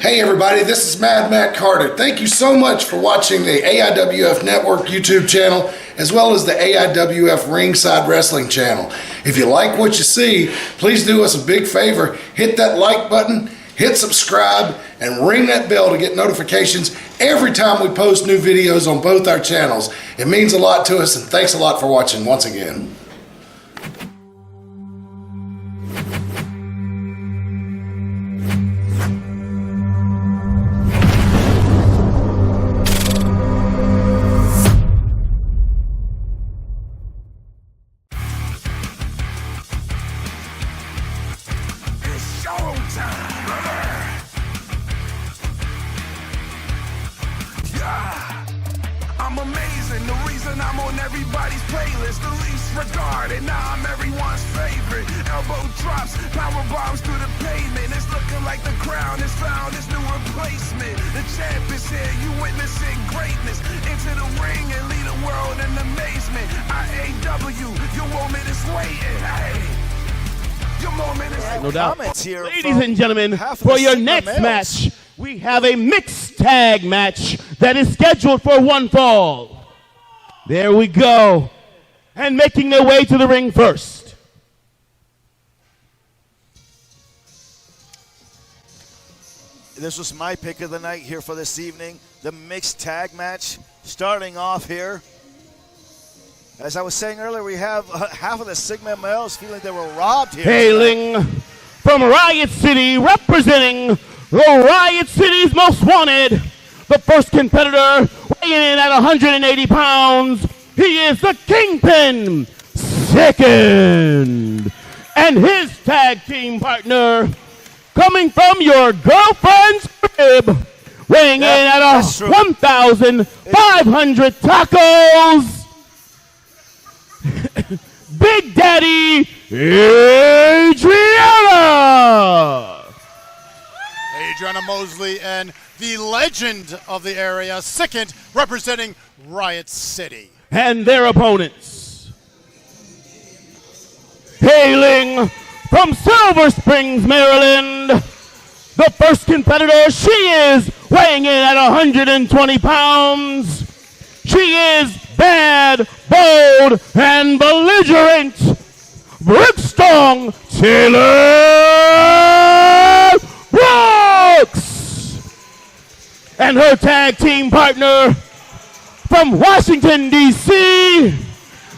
Hey everybody, this is Mad Matt Carter. Thank you so much for watching the AIWF Network YouTube channel as well as the AIWF Ringside Wrestling channel. If you like what you see, please do us a big favor. Hit that like button, hit subscribe, and ring that bell to get notifications every time we post new videos on both our channels. It means a lot to us, and thanks a lot for watching once again. I'm amazing, the reason I'm on everybody's playlist, the least regarded, now I'm everyone's favorite. Elbow drops, power bombs through the pavement, it's looking like the crown has found its new replacement. The champ is here, you witnessing greatness, into the ring and lead the world in amazement. IAW, your moment is waiting, hey. Your moment is No doubt. Here Ladies and gentlemen, for your next match, we have a mixed tag match that is scheduled for one fall. There we go. And making their way to the ring first. This was my pick of the night here for this evening. The mixed tag match starting off here. As I was saying earlier, we have half of the Sigma males feeling they were robbed here. Hailing from Riot City, representing the Riot City's most wanted, the first competitor weighing in at 180 pounds. He is the Kingpin, Second. And his tag team partner, coming from your girlfriend's crib, weighing in at 1,500 tacos. Big Daddy Adriana! Adriana Mosley and the legend of the area, Second, representing Riot City. And their opponents. Hailing from Silver Springs, Maryland, the first competitor, she is weighing in at 120 pounds. She is bad, bold, and belligerent. Brookstone Taylor Brooks. And her tag team partner from Washington, D.C.,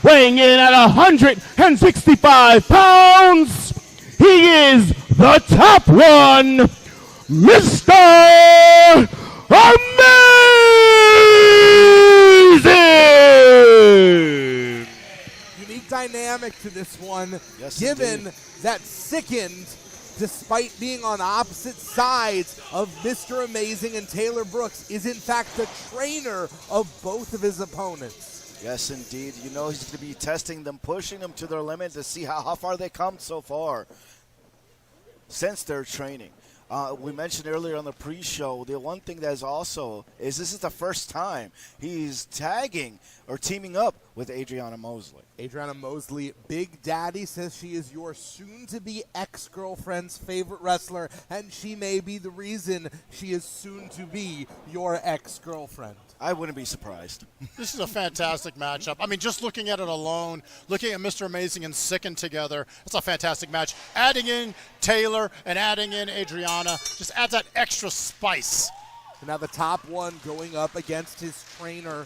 weighing in at 165 pounds. He is the top one, Mr. Amazing! Unique dynamic to this one, Yes, given indeed. that Sickened, despite being on opposite sides of Mr. Amazing and Taylor Brooks, is in fact the trainer of both of his opponents. Yes, indeed. You know he's going to be testing them, pushing them to their limit to see how far they come so far since their training. We mentioned earlier on the pre-show, the one thing that is also is this is the first time he's tagging or teaming up with Adriana Mosley. Adriana Mosley, Big Daddy, says she is your soon-to-be ex-girlfriend's favorite wrestler, and she may be the reason she is soon-to-be your ex-girlfriend. I wouldn't be surprised. This is a fantastic matchup. I mean, just looking at it alone, looking at Mr. Amazing and Sickened together, it's a fantastic match. Adding in Taylor and adding in Adriana just adds that extra spice. Now the top one going up against his trainer.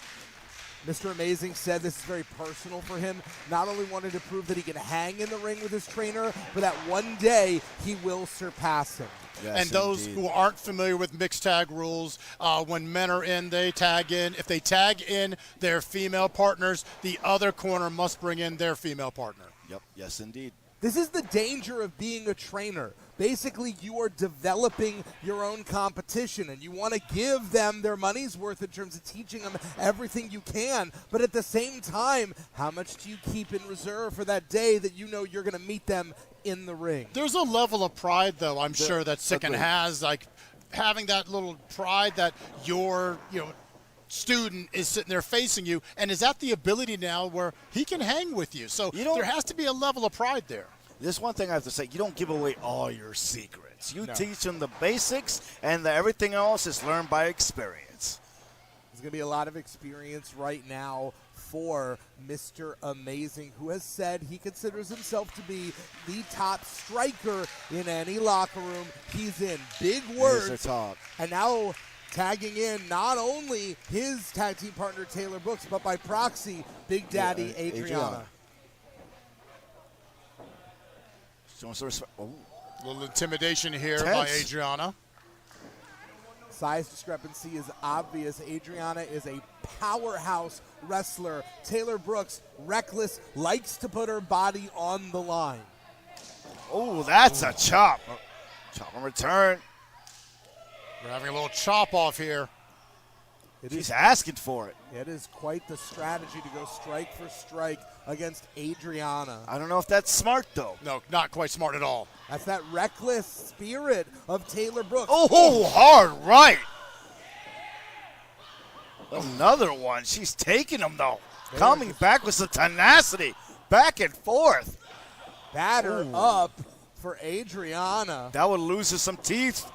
Mr. Amazing said this is very personal for him. Not only wanted to prove that he can hang in the ring with his trainer, but that one day he will surpass him. Yes, And those indeed. who aren't familiar with mixed tag rules, when men are in, they tag in. If they tag in their female partners, the other corner must bring in their female partner. Yep, yes, indeed. This is the danger of being a trainer. Basically, you are developing your own competition, and you want to give them their money's worth in terms of teaching them everything you can. But at the same time, how much do you keep in reserve for that day that you know you're going to meet them in the ring? There's a level of pride, though, I'm sure that Sickened agreed. has, like having that little pride that your student is sitting there facing you and is at the ability now where he can hang with you. So there has to be a level of pride there. There's one thing I have to say. You don't give away all your secrets. sports. You teach them the basics, and everything else is learned by experience. There's going to be a lot of experience right now for Mr. Amazing, who has said he considers himself to be the top striker in any locker room he's in. Big words. Here's the talk. And now tagging in not only his tag team partner Taylor Brooks, but by proxy, Big Daddy Adriana. Showing some respect. Oh. A little intimidation here Tense. by Adriana. Size discrepancy is obvious. Adriana is a powerhouse wrestler. Taylor Brooks, reckless, likes to put her body on the line. Oh, that's a chop. Chop in return. We're having a little chop off here. He's asking for it. It is quite the strategy to go strike for strike against Adriana. I don't know if that's smart, though. No, not quite smart at all. That's that reckless spirit of Taylor Brooks. Oh, hard right. Another one. She's taking him, though. Coming back with some tenacity. Back and forth. Batter up for Adriana. That would lose her some teeth.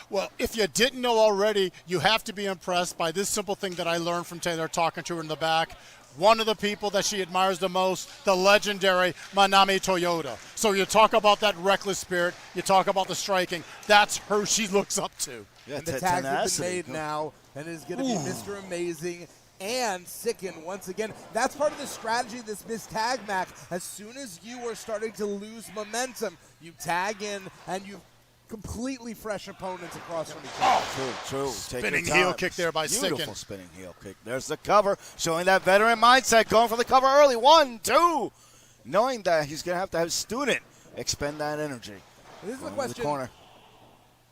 Well, if you didn't know already, you have to be impressed by this simple thing that I learned from Taylor talking to her in the back. One of the people that she admires the most, the legendary Manami Toyota. So you talk about that reckless spirit, you talk about the striking, that's her she looks up to. Yeah, And the tags have been made now, and it's going to be Mr. Amazing and Sicken once again. That's part of the strategy of this missed tag match. As soon as you are starting to lose momentum, you tag in and you completely fresh opponents across from each other. True. Spinning heel kick there by Beautiful Sicken. spinning heel kick. There's the cover, showing that veteran mindset, going for the cover early. 1, 2. Knowing that he's going to have student expend that energy. This is the Going to question. corner.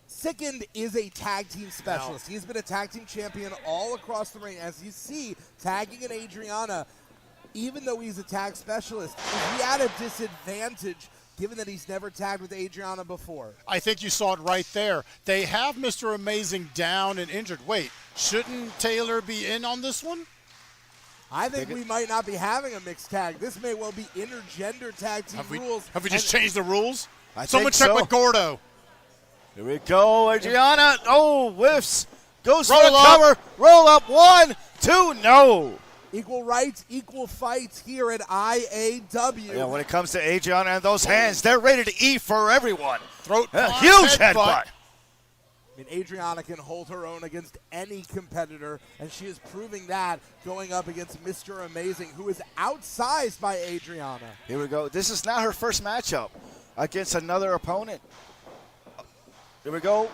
Sicken is a tag team specialist. He's been a tag team champion all across the ring. As you see, tagging in Adriana, even though he's a tag specialist, is he at a disadvantage given that he's never tagged with Adriana before? I think you saw it right there. They have Mr. Amazing down and injured. Wait, shouldn't Taylor be in on this one? I think we might not be having a mixed tag. This may well be intergender tag team rules. Have we just changed the rules? I Someone think check so. with Gordo. Here we go, Adriana. Oh, whiffs. Goes Roll for the up. cover. Roll up. 1, 2. No. Equal rights, equal fights here at IAW. Yeah, when it comes to Adriana and those hands, they're ready to eat for everyone. Throat A punch, huge headbutt. headbutt. I mean, Adriana can hold her own against any competitor, and she is proving that going up against Mr. Amazing, who is outsized by Adriana. Here we go. This is not her first matchup against another opponent. Here we go.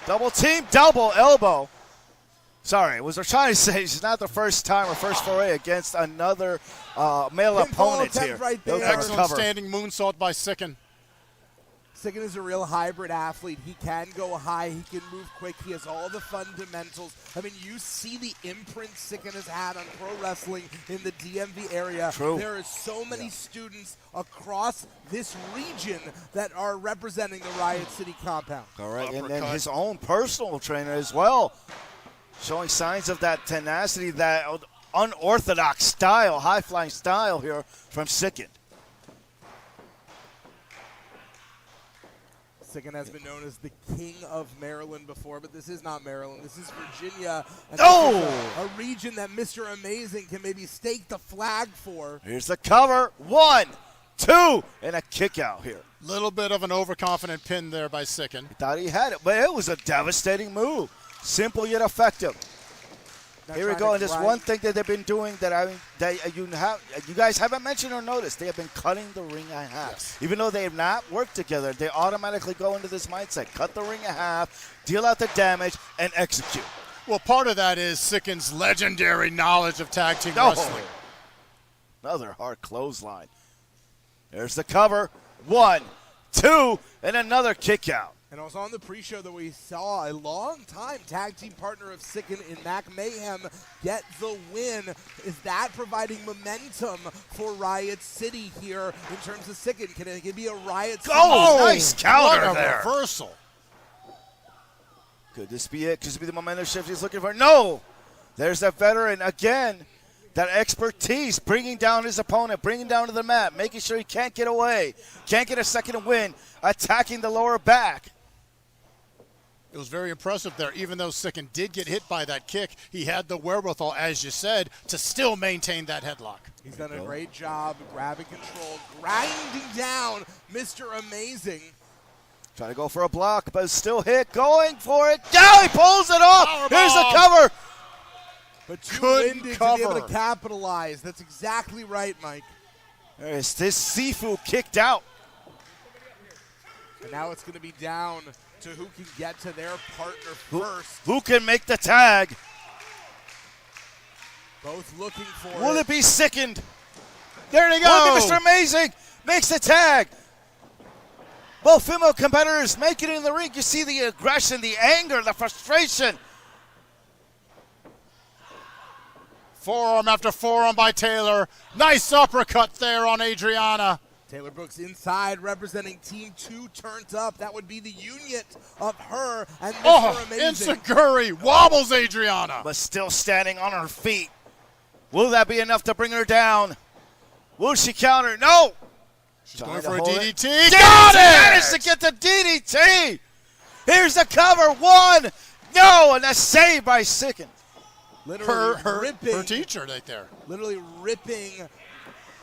Double team, double elbow. Sorry, was I trying to say she's not the first time or first foray against another male Pinfall opponent attempt here. right They'll there. cover. Excellent standing moonsault by Sicken. Sicken is a real hybrid athlete. He can go high. He can move quick. He has all the fundamentals. I mean, you see the imprint Sicken has had on pro wrestling in the DMV area. True. There are so many students across this region that are representing the Riot City compound. Correct. And Uppercut. his own personal trainer as well, showing signs of that tenacity, that unorthodox style, high-flying style here from Sicken. Sicken has been known as the King of Maryland before, but this is not Maryland. This is Virginia. And Oh! this is a region that Mr. Amazing can maybe stake the flag for. Here's the cover. 1, 2, and a kick out here. Little bit of an overconfident pin there by Sicken. Thought he had it, but it was a devastating move. Simple yet effective. Now Here we trying go, to and just grind- one thing that they've been doing that you guys haven't mentioned or noticed, they have been cutting the ring in half. Yes. Even though they have not worked together, they automatically go into this mindset: cut the ring in half, deal out the damage, and execute. Well, part of that is Sicken's legendary knowledge of tag team No. wrestling. Another hard clothesline. There's the cover. 1, 2, and another kick out. And it was on the pre-show that we saw a long-time tag team partner of Sicken in Mac Mayhem get the win. Is that providing momentum for Riot City here in terms of Sicken? Can it be a Riot City? Oh, nice counter What a there. reversal. Could this be it? Could this be the momentum shift he's looking for? No! There's that veteran again. that expertise, bringing down his opponent, bringing down to the mat, making sure he can't get away, can't get a second win, attacking the lower back. It was very impressive there. Even though Sicken did get hit by that kick, he had the wherewithal, as you said, to still maintain that headlock. He's done a great job grabbing control, grinding down Mr. Amazing. Trying to go for a block, but still hit, going for it. Now he pulls it off. Here's the cover. But too Couldn't winded to be able cover. to capitalize. That's exactly right, Mike. There's this Sifu kicked out. And now it's going to be down to who can get to their partner first. Who can make the tag? Both looking for Will it be sickened? There they Will go. it be Mr. Amazing? Makes the tag. Both female competitors make it in the ring. You see the aggression, the anger, the frustration. Forearm after forearm by Taylor. Nice uppercut there on Adriana. Taylor Brooks inside, representing Team 2 turned up. That would be the union of her and Mr. Oh, Amazing. Enziguri wobbles Adriana. But still standing on her feet. Will that be enough to bring her down? Will she counter? No. She's going Trying to for a hold DDT. it. Got Managed to it! get the DDT. Here's the cover. One. No. And a save by Sicken. Literally ripping, Her teacher right there. literally ripping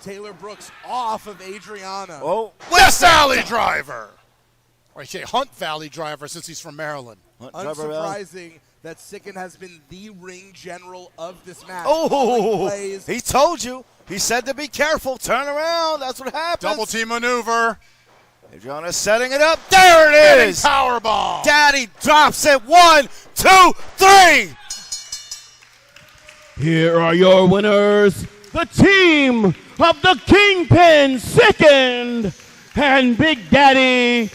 Taylor Brooks off of Adriana. Oh. West Valley driver. Or I say Hunt Valley driver since he's from Maryland. Unsurprising that Sicken has been the ring general of this match. Oh. Calling plays. He told you. He said to be careful. Turn around. That's what happens. Double team maneuver. Adriana setting it up. There it is. Power bomb. Daddy drops it. 1, 2, 3. Here are your winners, the team of the Kingpin Second and Big Daddy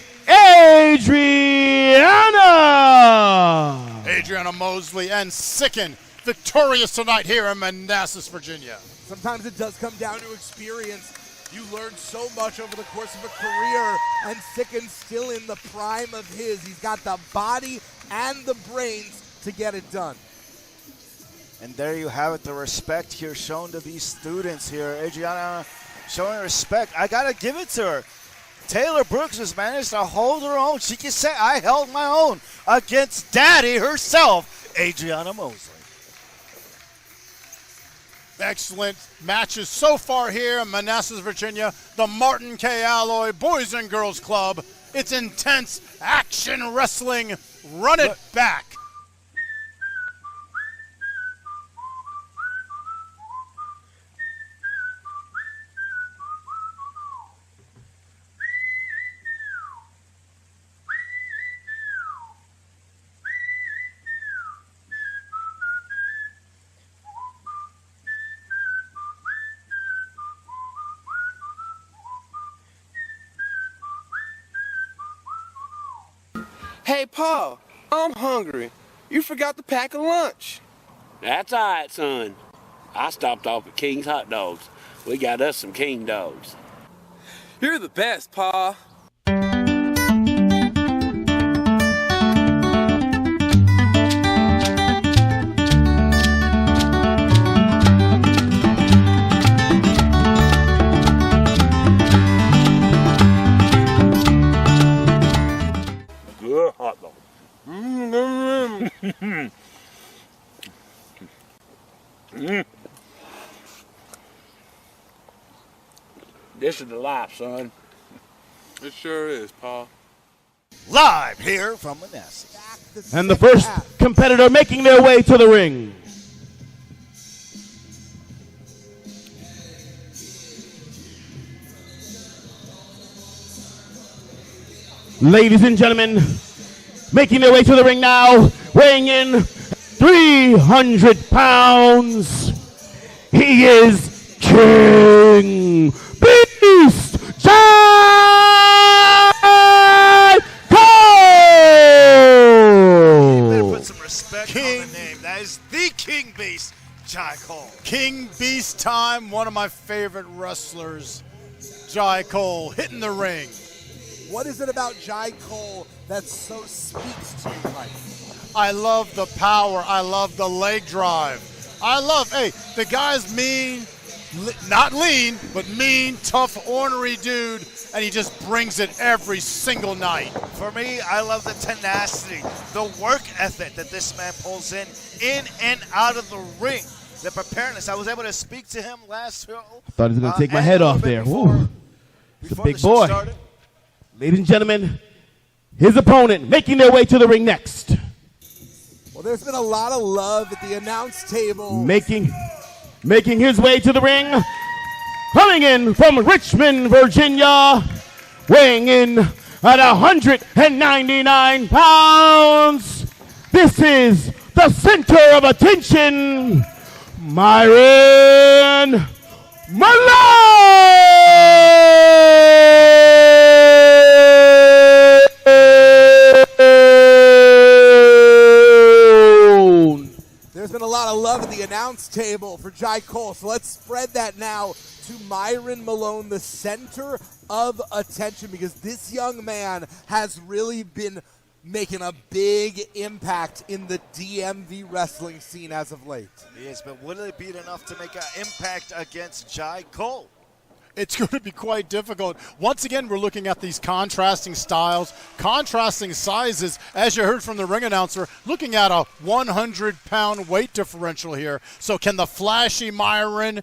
Adriana. Adriana Mosley and Sicken victorious tonight here in Manassas, Virginia. Sometimes it does come down to experience. You learn so much over the course of a career, and Sicken's still in the prime of his. He's got the body and the brains to get it done. And there you have it, the respect here shown to these students here. Adriana showing respect. I got to give it to her. Taylor Brooks has managed to hold her own. She can say, I held my own against Daddy herself, Adriana Mosley. Excellent matches so far here in Manassas, Virginia. The Martin K. Alloy Boys and Girls Club. It's intense action wrestling. Run it back. Hey, Paul, I'm hungry. You forgot to pack a lunch. That's all right, son. I stopped off at King's Hot Dogs. We got us some King dogs. You're the best, Pa. Good hot dog. This is the life, son. It sure is, Pa. Live here from Manassas. And the first competitor making their way to the ring. Ladies and gentlemen, making their way to the ring now, weighing in 300 pounds, he is King Beast Jai Better Cole! put some respect on the name. That is the King Beast, Jai Cole. King Beast time, one of my favorite wrestlers, Jai Cole, hitting the ring. What is it about Jai Cole that so speaks to you, Mike? I love the power. I love the leg drive. Hey, the guy's mean, not lean, but mean, tough, ornery dude, and he just brings it every single night. For me, I love the tenacity, the work ethic that this man pulls in and out of the ring. The preparedness. I was able to speak to him last show. Thought he was going to take my head off there. Woo. It's a big boy. Ladies and gentlemen, his opponent making their way to the ring next. Well, there's been a lot of love at the announce table. Making his way to the ring. Coming in from Richmond, Virginia. Weighing in at 199 pounds. This is the center of attention. Myron Malone! There's been a lot of love at the announce table for Jai Cole, so let's spread that now to Myron Malone, the center of attention, because this young man has really been making a big impact in the DMV wrestling scene as of late. Yes, but will it be enough to make an impact against Jai Cole? It's going to be quite difficult. Once again, we're looking at these contrasting styles, contrasting sizes. As you heard from the ring announcer, looking at a 100-pound weight differential here. So can the flashy Myron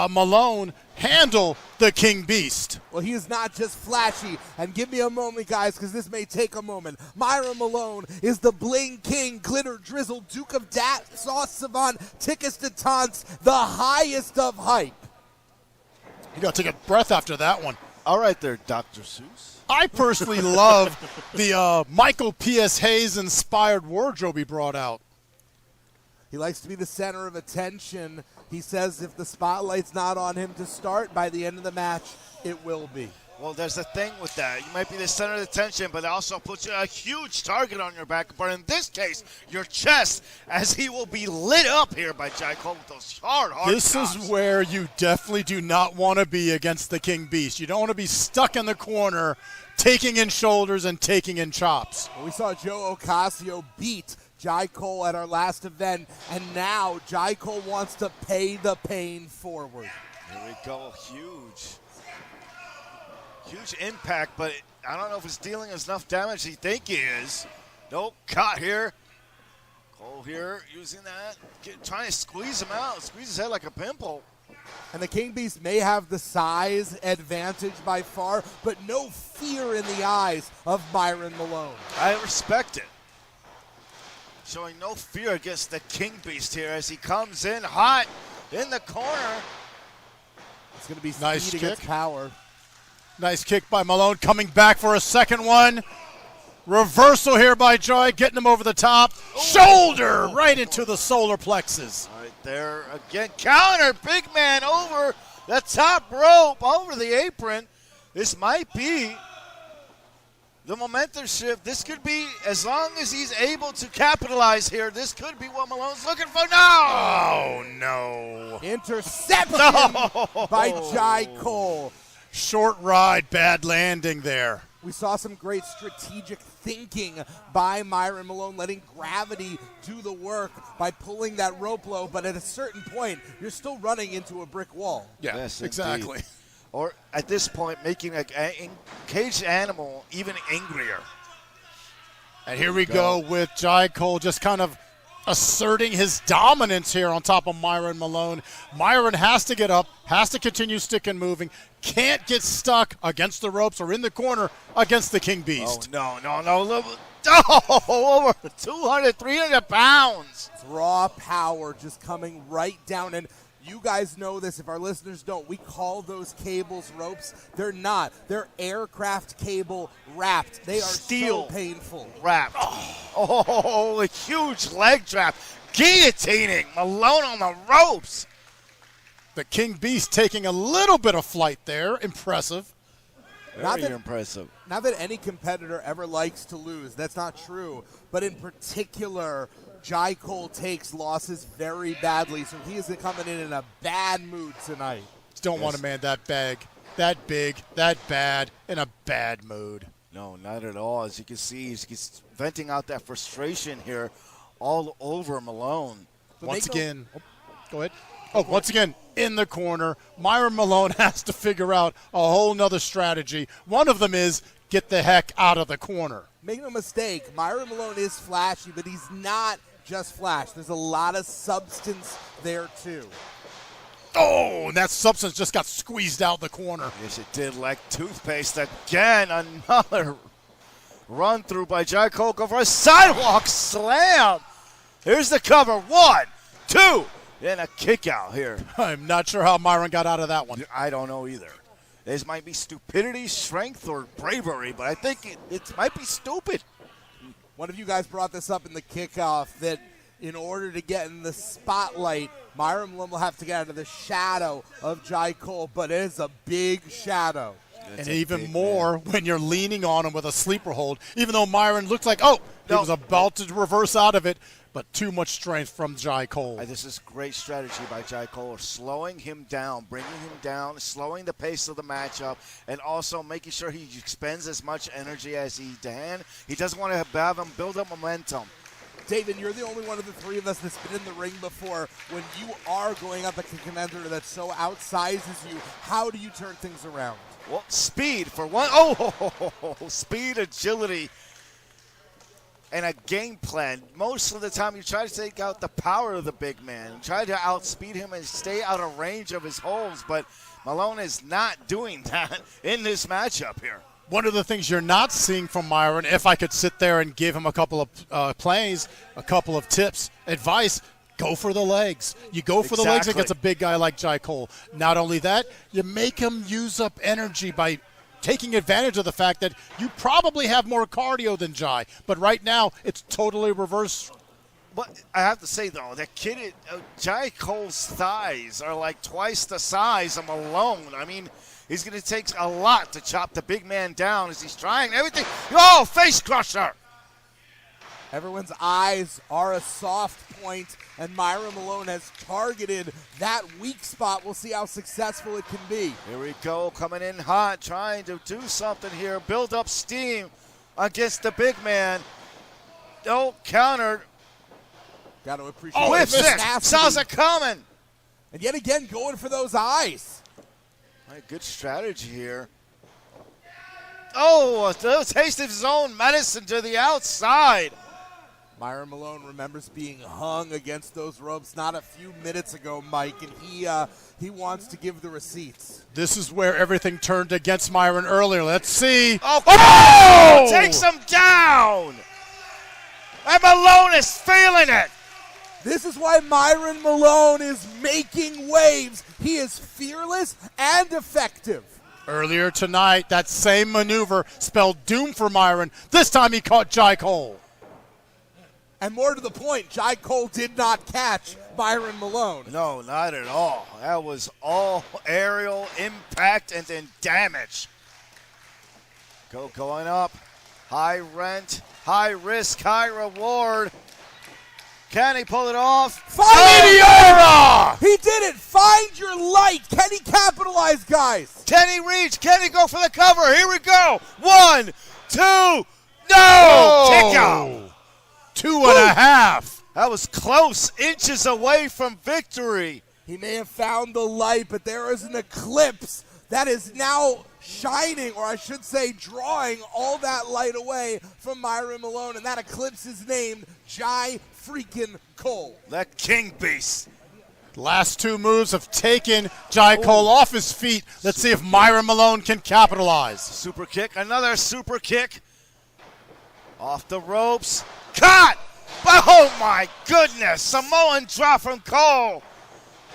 Malone handle the King Beast? Well, he is not just flashy. And give me a moment, guys, because this may take a moment. Myron Malone is the Bling King, Glitter Drizzle, Duke of Dat, Sauce Savant, Tickus de Tance, the highest of hype. You got to take a breath after that one. All right there, Dr. Seuss. I personally love the Michael P.S. Hayes inspired wardrobe he brought out. He likes to be the center of attention. He says if the spotlight's not on him to start, by the end of the match, it will be. Well, there's a thing with that. You might be the center of attention, but it also puts a huge target on your back. But in this case, your chest, as he will be lit up here by Jai Cole with those hard This chops. is where you definitely do not want to be against the King Beast. You don't want to be stuck in the corner, taking in shoulders and taking in chops. Well, we saw Joe Ocasio beat Jai Cole at our last event, and now Jai Cole wants to pay the pain forward. Here we go, huge impact, but I don't know if it's dealing enough damage as you think he is. Nope, caught here. Cole here using that, trying to squeeze him out, squeeze his head like a pimple. And the King Beast may have the size advantage by far, but no fear in the eyes of Myron Malone. I respect it. Showing no fear against the King Beast here as he comes in hot in the corner. It's going to be Nice speed kick. against power. Nice kick by Malone, coming back for a second one. Reversal here by Jai, getting him over the top. Shoulder right into the solar plexus. All right there again, counter, big man over the top rope, over the apron. This might be the momentum shift. This could be, as long as he's able to capitalize here, this could be what Malone's looking for. No! Oh, no. Interception by Jai Cole. Short ride, bad landing there. We saw some great strategic thinking by Myron Malone, letting gravity do the work by pulling that rope low, but at a certain point, you're still running into a brick wall. Yeah, Yes, exactly. indeed. Or at this point, making a caged animal even angrier. And here we go with Jai Cole just kind of asserting his dominance here on top of Myron Malone. Myron has to get up, has to continue sticking moving, can't get stuck against the ropes or in the corner against the King Beast. Oh, no. Oh, over 200, 300 pounds. It's raw power just coming right down. And you guys know this. If our listeners don't, we call those cables ropes. They're not. They're aircraft cable wrapped. They are Steel so painful. wrapped. Oh, a huge leg trap. Guillotining Malone on the ropes. The King Beast taking a little bit of flight there. Impressive. Very impressive. Not that any competitor ever likes to lose. That's not true. But in particular, Jai Cole takes losses very badly, so he is coming in a bad mood tonight. Don't want a man that big, that bad, in a bad mood. No, not at all. As you can see, he's venting out that frustration here all over Malone. So Once again, Go ahead. Oh, once again, in the corner. Myron Malone has to figure out a whole nother strategy. One of them is get the heck out of the corner. Make no mistake, Myron Malone is flashy, but he's not just flash. There's a lot of substance there, too. Oh, and that substance just got squeezed out the corner. Yes, it did, like toothpaste. Again, another run through by Jai Cole. Go for a sidewalk slam. Here's the cover. 1, 2, and a kick out here. I'm not sure how Myron got out of that one. I don't know either. This might be stupidity, strength, or bravery, but I think it might be stupid. One of you guys brought this up in the kickoff that in order to get in the spotlight, Myron Malone will have to get out of the shadow of Jai Cole, but it is a big shadow. And even more when you're leaning on him with a sleeper hold, even though Myron looked like, he was about to reverse out of it, but too much strength from Jai Cole. This is great strategy by Jai Cole, slowing him down, bringing him down, slowing the pace of the matchup, and also making sure he expends as much energy as he can. He doesn't want to have him build up momentum. David, you're the only one of the three of us that's been in the ring before. When you are going up a contender that so outsizes you, how do you turn things around? Well, speed for one. Speed, agility, and a game plan. Most of the time, you try to take out the power of the big man, try to outspeed him and stay out of range of his holds, but Malone is not doing that in this matchup here. One of the things you're not seeing from Myron, if I could sit there and give him a couple of plays, a couple of tips, advice, go for the legs. You go for the legs against a big guy like Jai Cole. Not only that, you make him use up energy by taking advantage of the fact that you probably have more cardio than Jai. But right now, it's totally reverse. But I have to say, though, that kid, Jai Cole's thighs are like twice the size of Malone. I mean, he's going to take a lot to chop the big man down as he's trying everything. Oh, face crusher. Everyone's eyes are a soft point, and Myron Malone has targeted that weak spot. We'll see how successful it can be. Here we go, coming in hot, trying to do something here, build up steam against the big man. No, countered. Got to appreciate it. Whips it. Saws it coming. And yet again, going for those eyes. Good strategy here. Oh, a taste of his own medicine to the outside. Myron Malone remembers being hung against those ropes not a few minutes ago, Mike, and he wants to give the receipts. This is where everything turned against Myron earlier. Let's see. Oh! Takes him down. And Malone is feeling it. This is why Myron Malone is making waves. He is fearless and effective. Earlier tonight, that same maneuver spelled doom for Myron. This time he caught Jai Cole. And more to the point, Jai Cole did not catch Myron Malone. No, not at all. That was all aerial impact and then damage. Going up. High rent, high risk, high reward. Can he pull it off? Meteora! He did it. Find your light. Can he capitalize, guys? Can he reach? Can he go for the cover? Here we go. 1, 2, no! Kick out. 2.5. That was close, inches away from victory. He may have found the light, but there is an eclipse that is now shining, or I should say drawing all that light away from Myron Malone, and that eclipse is named Jai freaking Cole. That king beast. Last two moves have taken Jai Cole off his feet. Let's see if Myron Malone can capitalize. Super kick, another super kick. Off the ropes. Cut! Oh my goodness! Samoan drop from Cole.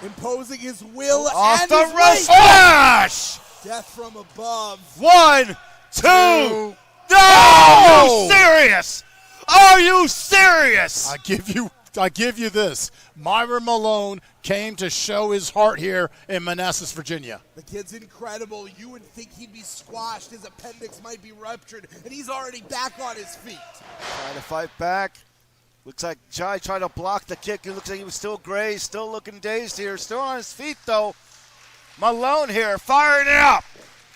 Imposing his will off and the his rope. Smash! Death from above. 1, 2. No! Are you serious? Are you serious? I give you this. Myron Malone came to show his heart here in Manassas, Virginia. The kid's incredible. You would think he'd be squashed. His appendix might be ruptured, and he's already back on his feet. Trying to fight back. Looks like Jai tried to block the kick. It looks like he was still grazed, still looking dazed here. Still on his feet, though. Malone here, firing it up.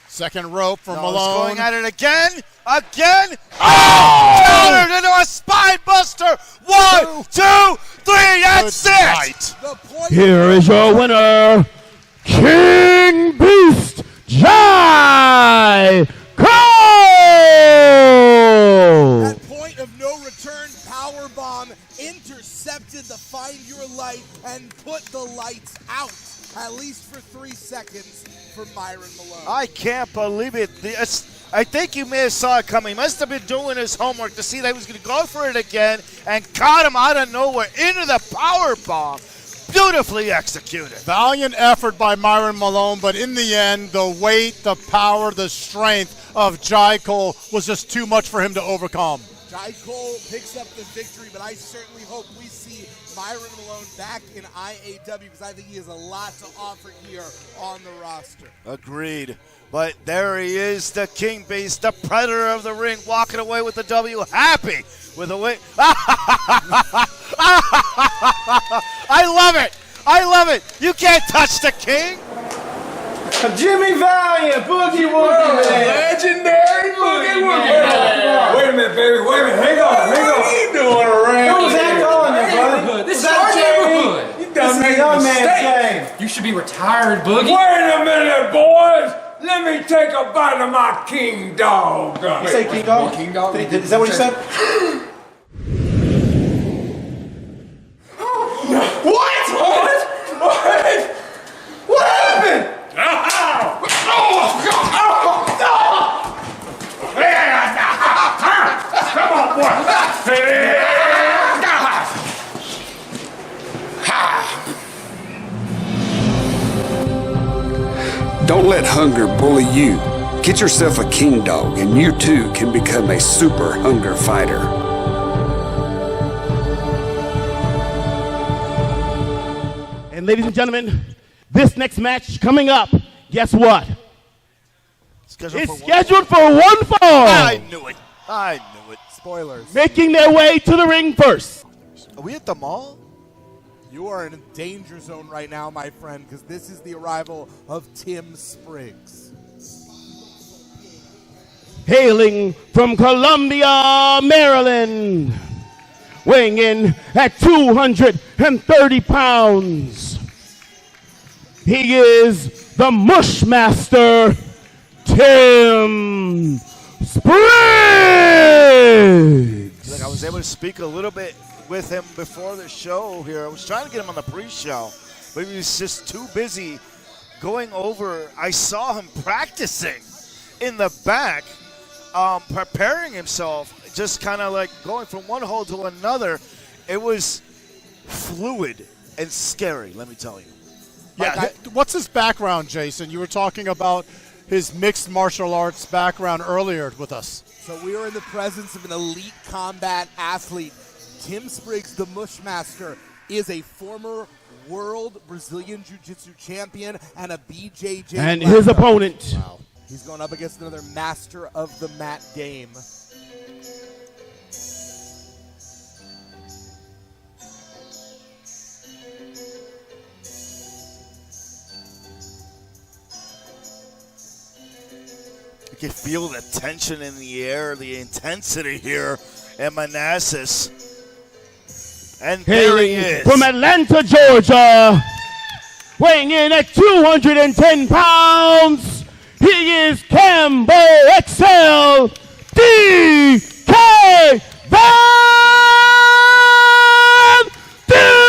Second rope for Malone. He's going at it again. Again. Oh! Countered into a spine buster. 1, 2. three, that's Good it! night. The point Here is your winner, King Beast Jai Cole! At point of no return, powerbomb intercepted the Find Your Light and put the lights out, at least for 3 seconds for Myron Malone. I can't believe it. I think you may have saw it coming. He must have been doing his homework to see that he was going to go for it again and caught him out of nowhere into the power bomb. Beautifully executed. Valiant effort by Myron Malone, but in the end, the weight, the power, the strength of Jai Cole was just too much for him to overcome. Jai Cole picks up the victory, but I certainly hope we see Myron Malone back in IAW because I think he has a lot to offer here on the roster. Agreed. But there he is, the King Beast, the predator of the ring, walking away with the W, happy with the win. I love it. I love it. You can't touch the King. Jimmy Valiant, Boogie Woogie Man. Legendary Boogie Woogie Man. Wait a minute, baby. Wait a minute. Hang on. What are you doing around What was that calling you, brother? This is our neighborhood. You done made a mistake. You should be retired, Boogie. Wait a minute, boys. Let me take a bite of my king dog. You say King Dog? King Dog? Is that what he said? What? What happened? Come on, boy. Don't let hunger bully you. Get yourself a king dog, and you too can become a super hunger fighter. And ladies and gentlemen, this next match coming up, guess what? It's scheduled for one fall. I knew it. Spoilers. Making their way to the ring first. Are we at the mall? You are in a danger zone right now, my friend, because this is the arrival of Tim Spriggs. Hailing from Columbia, Maryland, weighing in at 230 pounds. He is the Mushmaster, Tim Spriggs. Look, I was able to speak a little bit with him before the show here. I was trying to get him on the pre-show, but he was just too busy going over. I saw him practicing in the back, preparing himself, just kind of like going from one hole to another. It was fluid and scary, let me tell you. Yeah, what's his background, Jason? You were talking about his mixed martial arts background earlier with us. So we are in the presence of an elite combat athlete. Tim Spriggs, the Mushmaster, is a former world Brazilian Jiu-Jitsu champion and a BJJ. And his opponent. Wow. He's going up against another master of the mat game. You can feel the tension in the air, the intensity here in Manassas. And there he is. From Atlanta, Georgia, weighing in at 210 pounds, he is Cambo XL DK Van Du!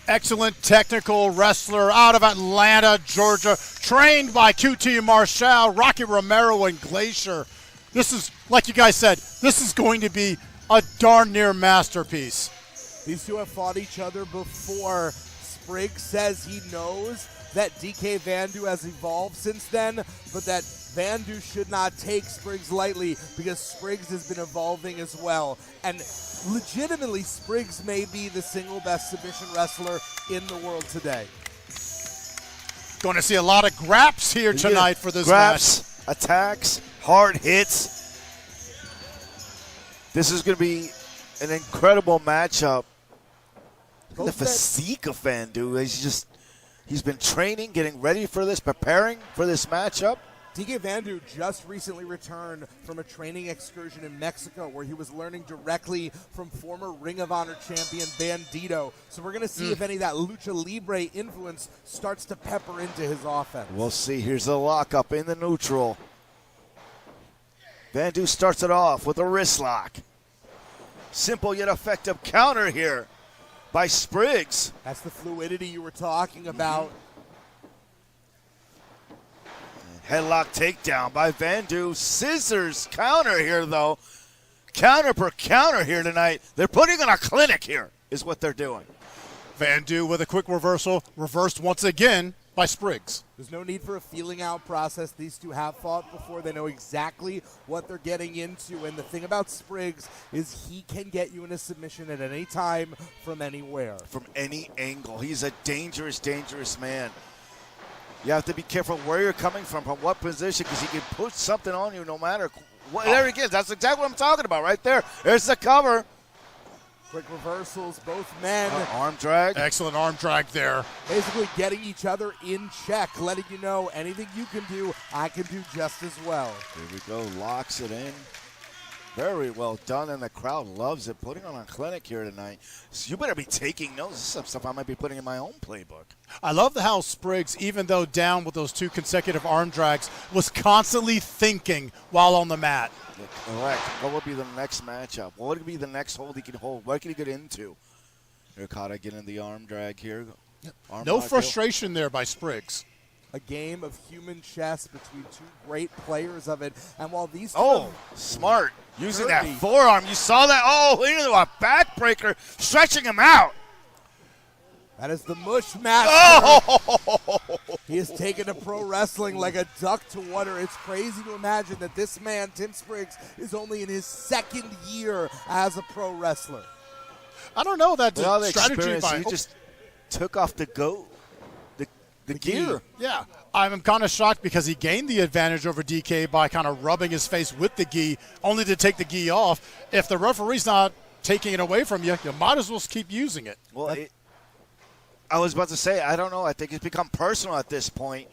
Excellent technical wrestler out of Atlanta, Georgia, trained by QT Marshall, Rocky Romero, and Glacier. This is, like you guys said, this is going to be a darn near masterpiece. These two have fought each other before. Spriggs says he knows that DK Van Du has evolved since then, but that Van Du should not take Spriggs lightly because Spriggs has been evolving as well. And legitimately, Spriggs may be the single best submission wrestler in the world today. Going to see a lot of graps here tonight for this match. Attacks, hard hits. This is going to be an incredible matchup. The physique of Van Du, he's been training, getting ready for this, preparing for this matchup. DK Vandu just recently returned from a training excursion in Mexico where he was learning directly from former Ring of Honor champion Bandito. So we're going to see if any of that Lucha Libre influence starts to pepper into his offense. We'll see. Here's the lockup in the neutral. Vandu starts it off with a wrist lock. Simple yet effective counter here by Spriggs. That's the fluidity you were talking about. Headlock takedown by Vandu. Scissors counter here, though. Counter per counter here tonight. They're putting on a clinic here, is what they're doing. Vandu with a quick reversal, reversed once again by Spriggs. There's no need for a feeling out process. These two have fought before. They know exactly what they're getting into. And the thing about Spriggs is he can get you in a submission at any time from anywhere. From any angle. He's a dangerous, dangerous man. You have to be careful where you're coming from what position, because he can push something on you no matter what. There he is. That's exactly what I'm talking about right there. There's the cover. Quick reversals, both men. Arm drag. Excellent arm drag there. Basically getting each other in check, letting you know anything you can do, I can do just as well. Here we go. Locks it in. Very well done, and the crowd loves it. Putting on a clinic here tonight. So you better be taking notes. This is some stuff I might be putting in my own playbook. I love how Spriggs, even though down with those 2 consecutive arm drags, was constantly thinking while on the mat. Correct. What would be the next matchup? What would be the next hold he can hold? What can he get into? Okada getting the arm drag here. No frustration there by Spriggs. A game of human chess between two great players of it. And while these two smart. Using that forearm. You saw that? Oh, into a backbreaker, stretching him out. That is the Mush Master. Oh! He has taken to pro wrestling like a duck to water. It's crazy to imagine that this man, Tim Spriggs, is only in his 2nd year as a pro wrestler. I don't know that strategy. He just took off the gear. Yeah, I'm kind of shocked because he gained the advantage over DK by kind of rubbing his face with the gi, only to take the gi off. If the referee's not taking it away from you, you might as well keep using it. Well, I was about to say, I don't know. I think it's become personal at this point.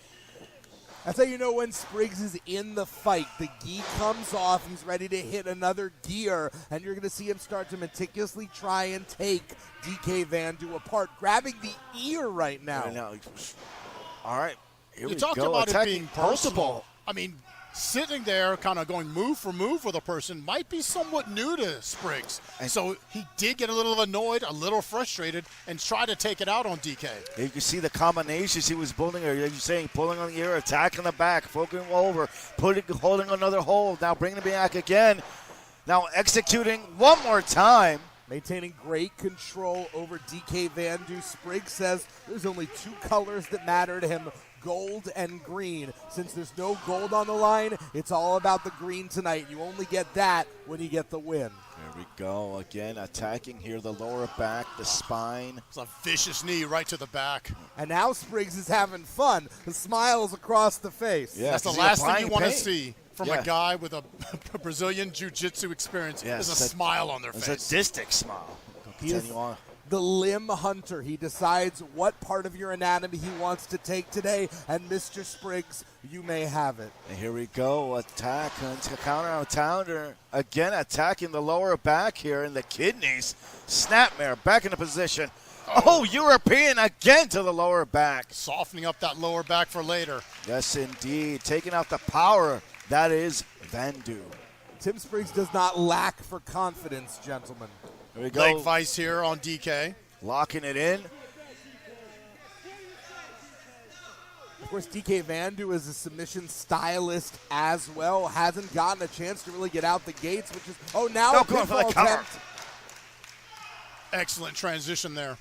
That's how you know when Spriggs is in the fight. The gi comes off. He's ready to hit another gear, and you're going to see him start to meticulously try and take DK Vandu apart, grabbing the ear right now. All right, here we go. You talked about it being personal. multiple. I mean, sitting there kind of going move for move with a person might be somewhat new to Spriggs. And so he did get a little annoyed, a little frustrated, and try to take it out on DK. You can see the combinations he was building. You're saying pulling on the ear, attacking the back, focusing over, holding another hold, now bringing it back again. Now executing one more time. Maintaining great control over DK Vandu. Spriggs says there's only 2 colors that matter to him, gold and green. Since there's no gold on the line, it's all about the green tonight. You only get that when you get the win. There we go. Again, attacking here the lower back, the spine. It's a vicious knee right to to And now Spriggs is having fun. The smile is across the face. Yeah, that's the last thing you want to see from a guy with a Brazilian jiu-jitsu experience. Is a smile on their face. It's a sadistic smile. He is the limb hunter. He decides what part of your anatomy he wants to take today, and Mr. Spriggs, you may have it. And here we go. Attack, counter. Again, attacking the lower back here in the kidneys. Snapmare back into position. Oh, European again to the lower back. Softening up that lower back for later. Yes, indeed. Taking out the power. That is Vandu. Tim Spriggs does not lack for confidence, gentlemen. There we go. Leg vice here on DK. Locking it in. Of course, DK Vandu is a submission stylist as well. Hasn't gotten a chance to really get out the gates, which is, now a going for the pinfall cover. attempt. Excellent transition there.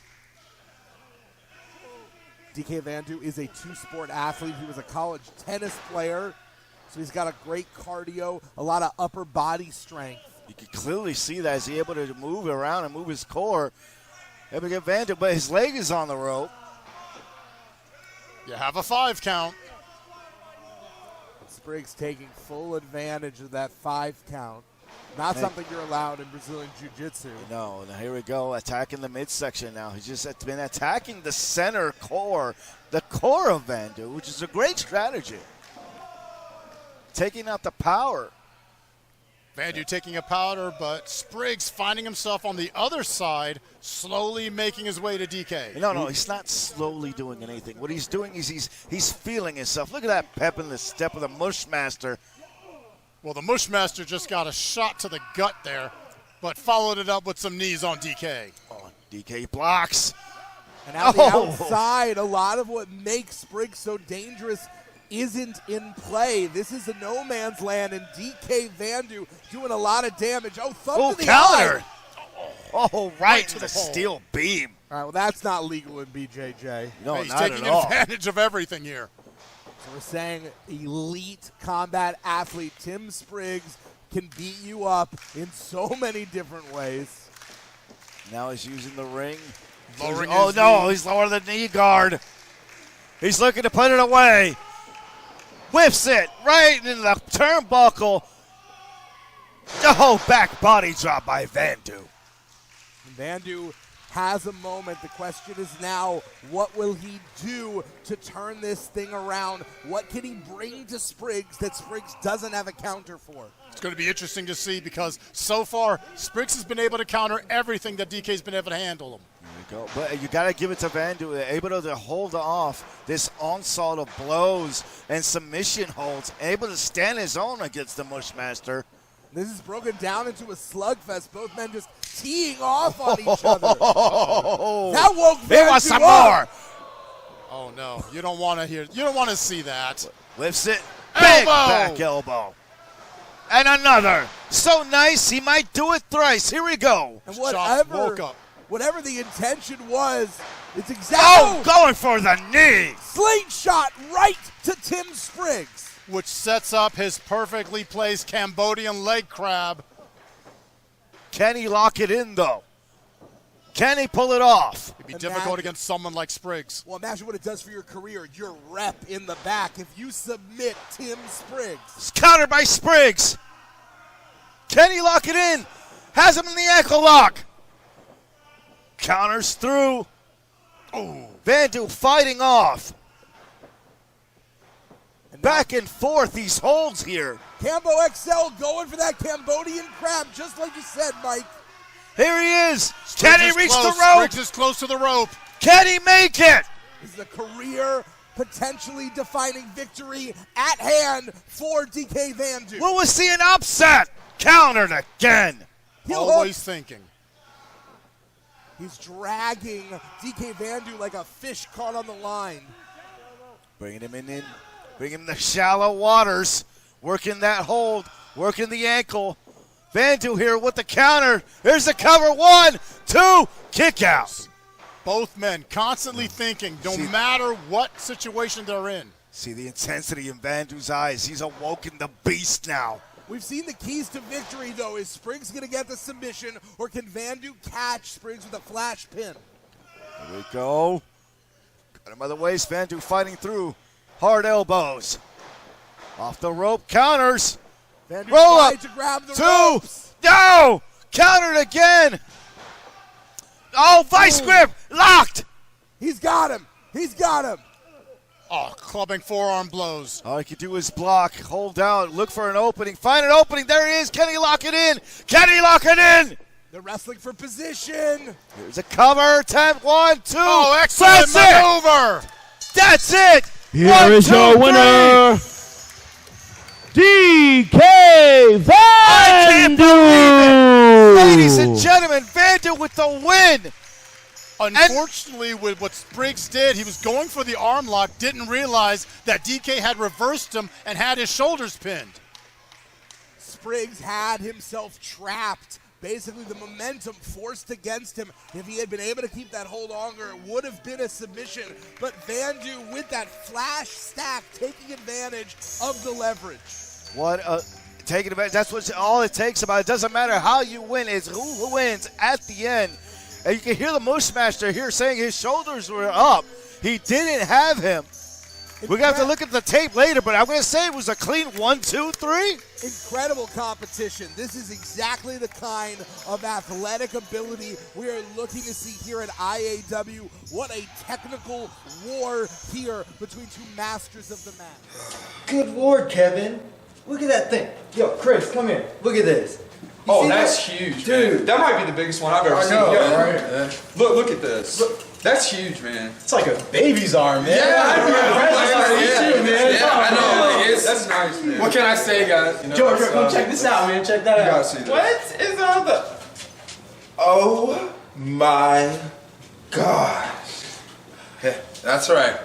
DK Vandu is a 2-sport athlete. He was a college tennis player, so he's got a great cardio, a lot of upper body strength. You can clearly see that as he's able to move around and move his core. Able to get Vandu, but his leg is on the rope. You have a 5 count. Spriggs taking full advantage of that 5 count. Not something you're allowed in Brazilian Jiu-Jitsu. No, now here we go, attacking the midsection now. He's just been attacking the center core, the core of Vandu, which is a great strategy. taking out the power. Vandu taking a powder, but Spriggs finding himself on the other side, slowly making his way to DK. No, he's not slowly doing anything. What he's doing is he's feeling himself. Look at that pep in the step of the Mushmaster. Well, the Mushmaster just got a shot to the gut there, but followed it up with some knees on DK. Oh, DK blocks. And on the outside, a lot of what makes Spriggs so dangerous isn't in play. This is a no man's land, and DK Vandu doing a lot of damage. Oh, thumb to the counter. eye. Oh, right to the steel beam. All right, well, that's not legal in BJJ. No, he's not taking at all. advantage of everything here. So we're saying elite combat athlete Tim Spriggs can beat you up in so many different ways. Now he's using the ring. Lowering Oh, his no, knee. he's lowering the knee guard. He's looking to put it away. Whiffs it right in the turnbuckle. Oh, back body drop by Vandu. Vandu has a moment. The question is now, what will he do to turn this thing around? What can he bring to Spriggs that Spriggs doesn't have a counter for? It's going to be interesting to see because so far, Spriggs has been able to counter everything that DK's been able to handle him. There you go. But you got to give it to Vandu. They're able to hold off this onslaught of blows and submission holds. Able to stand his own against the Mushmaster. This is broken down into a slugfest. Both men just teeing off on each other. That woke Vandu He wants some up. more. Oh no, you don't want to hear. You don't want to see that. Lifts it. Big Elbow. back elbow. And another. So nice, he might do it thrice. Here we go. And Shots woke up. whatever the intention was, it's exactly Going for the knee. slingshot right to Tim Spriggs. Which sets up his perfectly placed Cambodian leg crab. Can he lock it in, though? Can he pull it off? It'd be difficult against someone like Spriggs. Well, imagine what it does for your career, your rep in the back, if you submit Tim Spriggs. It's countered by Spriggs. Can he lock it in? Has him in the ankle lock. Counters through. Oh, Vandu fighting off. Back and forth, these holds here. Cambo XL going for that Cambodian crab, just like you said, Mike. Here he is. Spriggs Can he is reach close. the rope? Spriggs is close to the rope. Can he make it? This is a career potentially defining victory at hand for DK Vandu. Will we see an upset? Countered again. Always thinking. He's dragging DK Vandu like a fish caught on the line. Bringing him in. Bring him in the shallow waters. Working that hold. Working the ankle. Vandu here with the counter. There's the cover. 1, 2, kick out. Both men constantly thinking, no matter what situation they're in. See the intensity in Vandu's eyes. He's awoken the beast now. We've seen the keys to victory, though. Is Spriggs going to get the submission, or can Vandu catch Spriggs with a flash pin? Here we go. Got him by the waist. Vandu fighting through. Hard elbows. Off the rope. Counters. Vandu Roll up. tried to grab the 2. ropes. No. Countered again. Oh, vice grip. Locked. He's got him. He's got him. Oh, clubbing forearm blows. All he can do is block, hold down, look for an opening, find an opening. There he is. Can he lock it in? Can he lock it in? They're wrestling for position. Here's a cover. 10, 1, 2. Oh, excellent maneuver. That's it. Here 1, is 2, your 3. winner, DK I can't Vandu. Ladies and gentlemen, Vandu with the win. Unfortunately, with what Spriggs did, he was going for the arm lock, didn't realize that DK had reversed him and had his shoulders pinned. Spriggs had himself trapped. Basically, the momentum forced against him. If he had been able to keep that hold longer, it would have been a submission. But Vandu, with that flash stack, taking advantage of the leverage. Taking advantage. That's what all it takes about it. Doesn't matter how you win, it's who wins at the end. And you can hear the Mushmaster here saying his shoulders were up. He didn't have him. We're going to have to look at the tape later, but I'm going to say it was a clean 1, 2, 3. Incredible competition. This is exactly the kind of athletic ability we are looking to see here at IAW. What a technical war here between two masters of the mat. Good Lord, Kevin. Look at that thing. Yo, Chris, come here. Look at this. Oh, that's huge, dude. That might be the biggest one I've ever seen. Right? Look at this. That's huge, man. It's like a baby's arm, man. Yeah, too, man. Yeah, I know. That's nice, man. What can I say, guys? You know, George, come check this out, man. Check that out. You gotta see this. What is all the... Oh my gosh. That's right.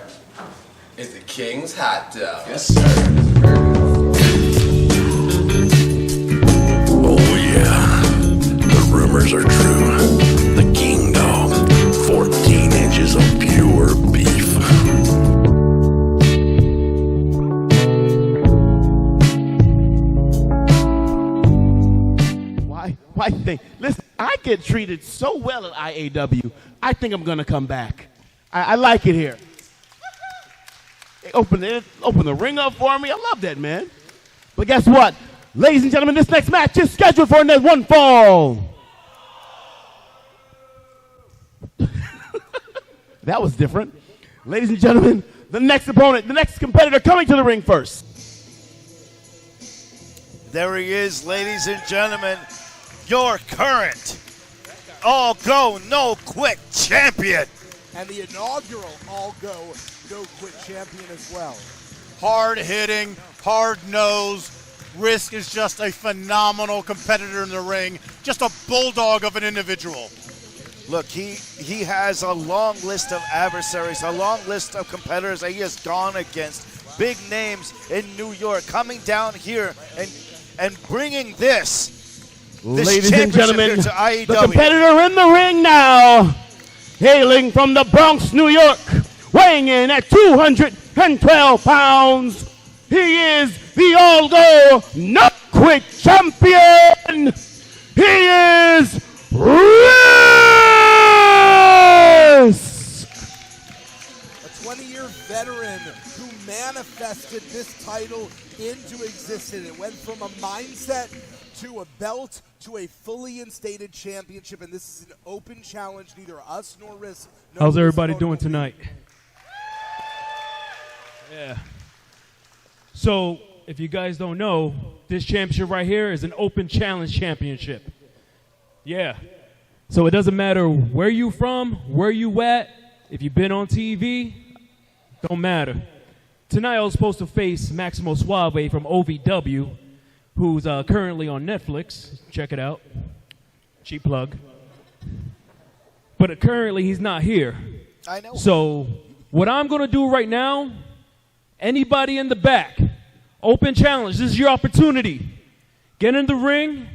It's the King's hot dog. Yes, sir. Oh yeah, the rumors are true. The King Dog, 14 inches of pure beef. Why think? Listen, I get treated so well at IAW. I think I'm gonna come back. I like it here. They open the ring up for me. I love that, man. But guess what? Ladies and gentlemen, this next match is scheduled for one fall. That was different. Ladies and gentlemen, the next opponent, the next competitor coming to the ring first. There he is, ladies and gentlemen, your current All Go No Quit champion. And the inaugural All Go No Quit champion as well. Hard hitting, hard nosed. Risk is just a phenomenal competitor in the ring, just a bulldog of an individual. Look, he has a long list of adversaries, a long list of competitors that he has gone against. Big names in New York coming down here and bringing this Ladies and gentlemen, here to IAW. the competitor in the ring now, hailing from the Bronx, New York, weighing in at 212 pounds. He is the All Go No Quit champion. He is Risk. A 20-year veteran who manifested this title into existence. It went from a mindset to a belt to a fully instated championship, and this is an open challenge. Neither us nor Risk. How's everybody doing tonight? Yeah. So, if you guys don't know, this championship right here is an open challenge championship. Yeah. So it doesn't matter where you from, where you at, if you've been on TV, don't matter. Tonight I was supposed to face Maximo Suave from OVW, who's currently on Netflix. Check it out. Cheap plug. But currently he's not here. I know. So what I'm going to do right now, anybody in the back, open challenge. This is your opportunity. Get in the ring,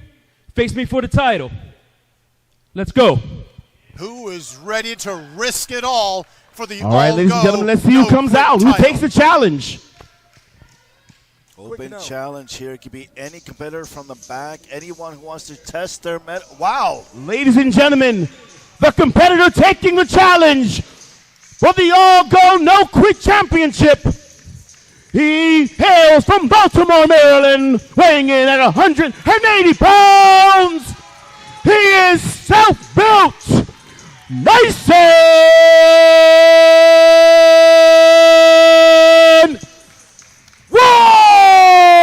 face me for the title. Let's go. Who is ready to risk it all for the All right, ladies and gentlemen, let's see who comes out. Who takes the challenge? Open challenge here. It could be any competitor from the back, anyone who wants to test their Wow. Ladies and gentlemen, the competitor taking the challenge for the All Go No Quit championship. He hails from Baltimore, Maryland, weighing in at 180 pounds. He is self-built, Mason Wall.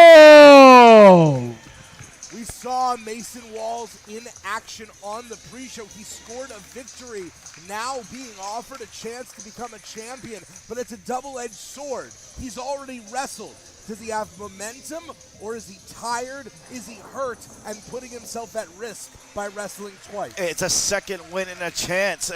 We saw Mason Walls in action on the pre-show. He scored a victory, now being offered a chance to become a champion, but it's a double-edged sword. He's already wrestled. Does he have momentum, or is he tired? Is he hurt and putting himself at risk by wrestling twice? It's a second win and a chance.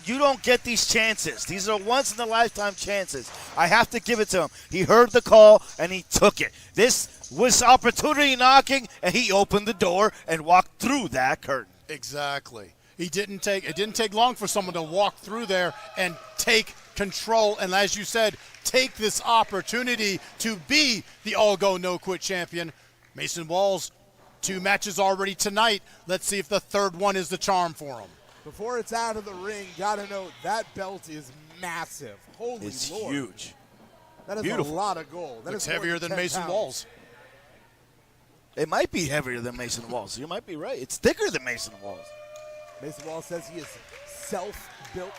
You don't get these chances. These are once-in-a-lifetime chances. I have to give it to him. He heard the call, and he took it. This was opportunity knocking, and he opened the door and walked through that curtain. Exactly. It didn't take long for someone to walk through there and take control, and as you said, take this opportunity to be the All Go No Quit champion. Mason Walls, 2 matches already tonight. Let's see if the third one is the charm for him. Before it's out of the ring, gotta know that belt is massive. Holy It's Lord. huge. That is Beautiful. a lot of gold. That Looks is more heavier than 10 Mason pounds. Walls. It might be heavier than Mason Walls. You might be right. It's thicker than Mason Walls. Mason Walls says he is self-built,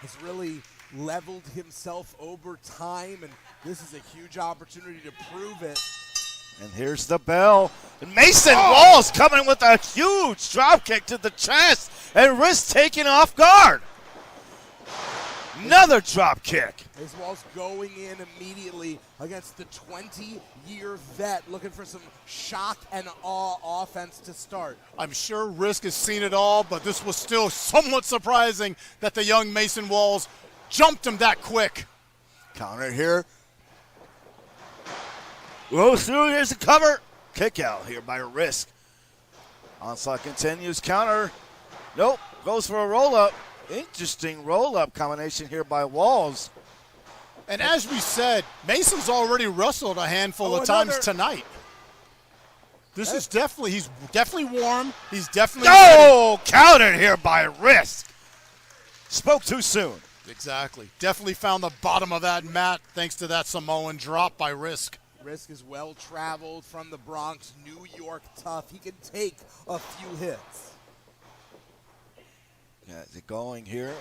has really leveled himself over time, and this is a huge opportunity to prove it. And here's the bell. And Mason Walls coming with a huge drop kick to the chest. And Risk taken off guard. Another drop kick. Mason Walls going in immediately against the 20-year vet, looking for some shock and awe offense to start. I'm sure Risk has seen it all, but this was still somewhat surprising that the young Mason Walls jumped him that quick. Counter here. Goes through. Here's the cover. Kick out here by Risk. Onslaught continues. Counter. Nope. Goes for a roll-up. Interesting roll-up combination here by Walls. And as we said, Mason's already wrestled a handful of times tonight. This is he's definitely warm. He's definitely countered here by Risk. Spoke too soon. Exactly. Definitely found the bottom of that mat thanks to that Samoan drop by Risk. Risk is well-traveled from the Bronx, New York tough. He can take a few hits. Yeah, is it going here?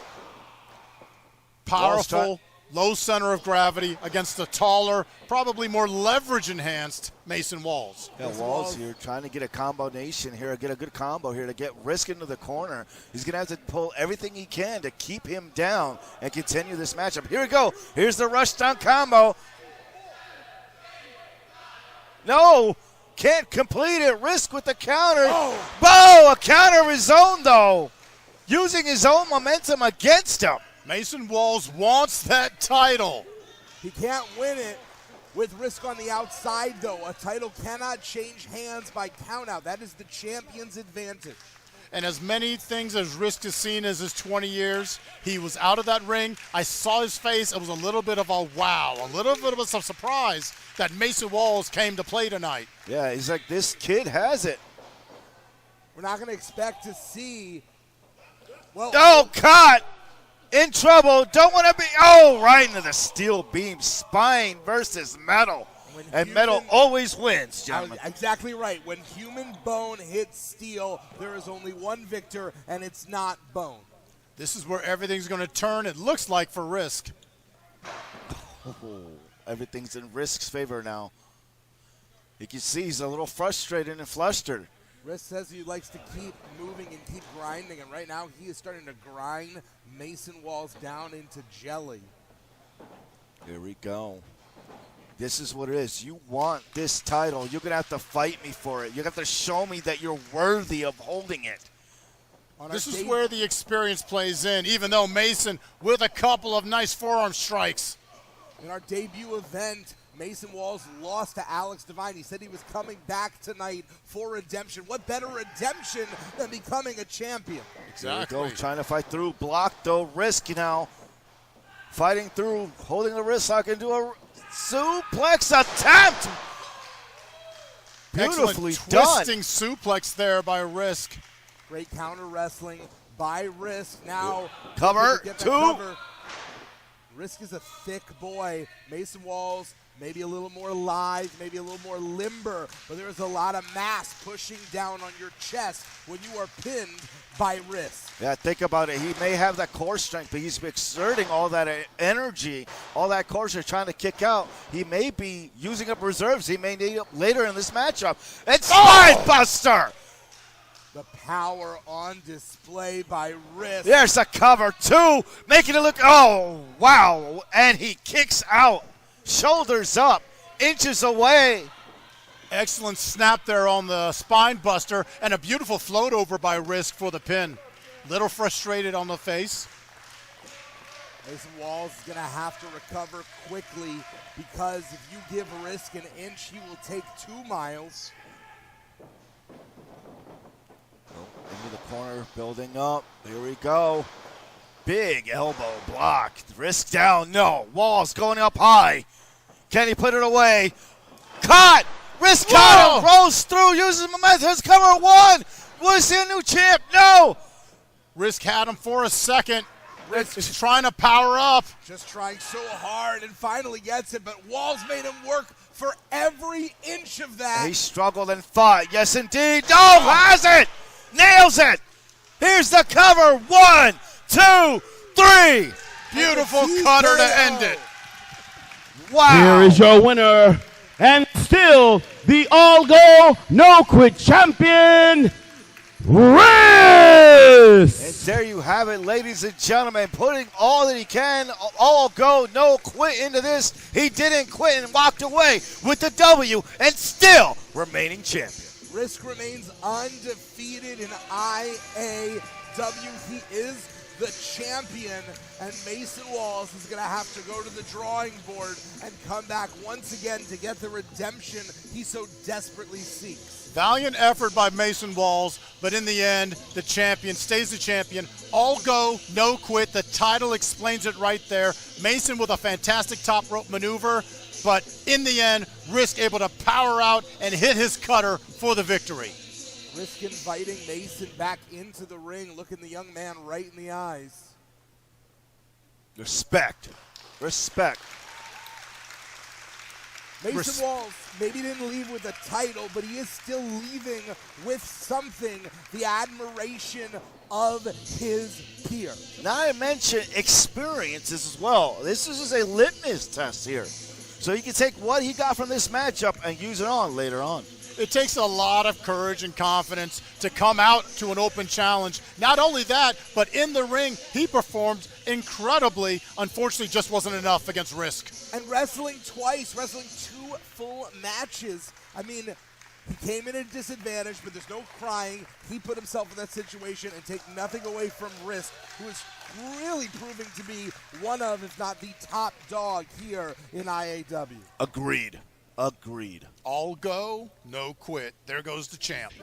Powerful, low center of gravity against the taller, probably more leverage-enhanced Mason Walls. Yeah, Walls here trying to get a combination here, get a good combo here to get Risk into the corner. He's going to have to pull everything he can to keep him down and continue this matchup. Here we go. Here's the rush down combo. No, can't complete it. Risk with the counter. A counter of his own, though. Using his own momentum against him. Mason Walls wants that title. He can't win it with Risk on the outside, though. A title cannot change hands by countout. That is the champion's advantage. And as many things as Risk has seen as his 20 years, he was out of that ring. I saw his face. It was a little bit of a wow, a little bit of a surprise that Mason Walls came to play tonight. Yeah, he's like, this kid has it. We're not going to expect to see. Caught! In trouble. Don't want to be. Right into the steel beam. Spine versus metal. And metal always wins, gentlemen. Exactly right. When human bone hits steel, there is only one victor, and it's not bone. This is where everything's going to turn, it looks like, for Risk. Everything's in Risk's favor now. You can see he's a little frustrated and flustered. Risk says he likes to keep moving and keep grinding, and right now he is starting to grind Mason Walls down into jelly. Here we go. This is what it is. You want this title. You're going to have to fight me for it. You have to show me that you're worthy of holding it. This is where the experience plays in, even though Mason with a couple of nice forearm strikes. In our debut event, Mason Walls lost to Alex Devine. He said he was coming back tonight for redemption. What better redemption than becoming a champion? Exactly. There we go, trying to fight through. Blocked, though. Risk now. Fighting through, holding the wrist lock into a suplex attempt. Beautifully done. Twisting suplex there by Risk. Great counter wrestling by Risk. Now cover, two. Risk is a thick boy. Mason Walls maybe a little more lithe, maybe a little more limber, but there is a lot of mass pushing down on your chest when you are pinned by Risk. Yeah, think about it. He may have that core strength, but he's exerting all that energy, all that core strength trying to kick out. He may be using up reserves. He may need it later in this matchup. It's Spine Buster! The power on display by Risk. There's the cover, two, making it look, oh, wow. And he kicks out, shoulders up, inches away. Excellent snap there on the spine buster, and a beautiful float over by Risk for the pin. Little frustrated on the face. Mason Walls is going to have to recover quickly because if you give Risk an inch, he will take 2 miles. Into the corner, building up. Here we go. Big elbow block. Risk down. No. Walls going up high. Can he put it away? Caught. Risk caught him. Rolls through. Uses momentum. His cover one. Was he a new champ? No. Risk had him for a second. Risk is trying to power up. Just trying so hard and finally gets it, but Walls made him work for every inch of that. He struggled and fought. Yes, indeed. No, has it. Nails it. Here's the cover. 1, 2, 3. Beautiful cutter to end it. Wow. Here is your winner and still the all-go, no-quit champion, Risk. And there you have it, ladies and gentlemen, putting all that he can, all go, no quit into this. He didn't quit and walked away with the W and still remaining champion. Risk remains undefeated in IAW. He is the champion, and Mason Walls is going to have to go to the drawing board and come back once again to get the redemption he so desperately seeks. Valiant effort by Mason Walls, but in the end, the champion stays the champion. All go, no quit. The title explains it right there. Mason with a fantastic top rope maneuver, but in the end, Risk able to power out and hit his cutter for the victory. Risk inviting Mason back into the ring, looking the young man right in the eyes. Respect. Mason Walls maybe didn't leave with a title, but he is still leaving with something, the admiration of his peer. Now I mentioned experiences as well. This is just a litmus test here. So you can take what he got from this matchup and use it on later on. It takes a lot of courage and confidence to come out to an open challenge. Not only that, but in the ring, he performed incredibly. Unfortunately, just wasn't enough against Risk. And wrestling twice, wrestling 2 full matches. I mean, he came in at a disadvantage, but there's no crying. He put himself in that situation and take nothing away from Risk, who is really proving to be one of, if not the top dog here in IAW. Agreed. All go, no quit. There goes the champ.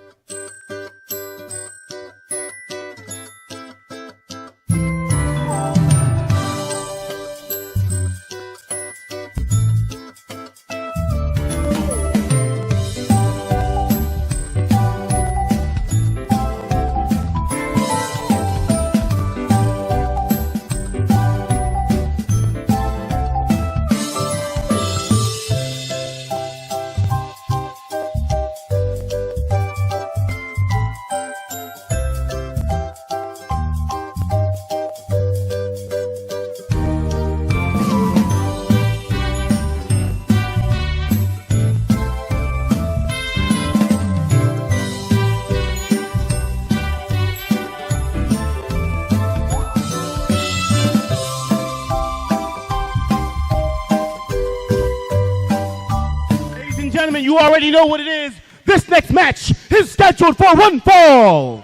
You already know what it is. This next match is scheduled for one fall.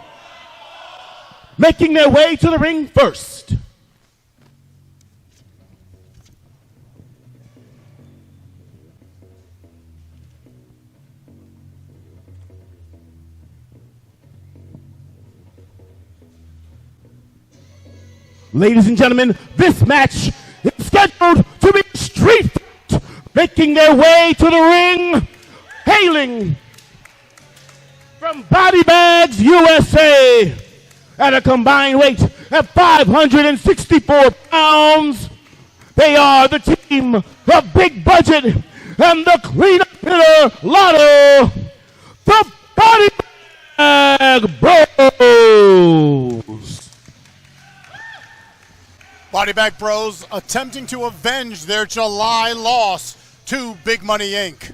Making their way to the ring first. Ladies and gentlemen, this match is scheduled to be street fight. Making their way to the ring, hailing from Body Bags USA at a combined weight of 564 pounds. They are the team of Big Budget and the Cleanup Hitter Lotto, the Body Bag Bros. Body Bag Bros attempting to avenge their July loss to Big Money Inc.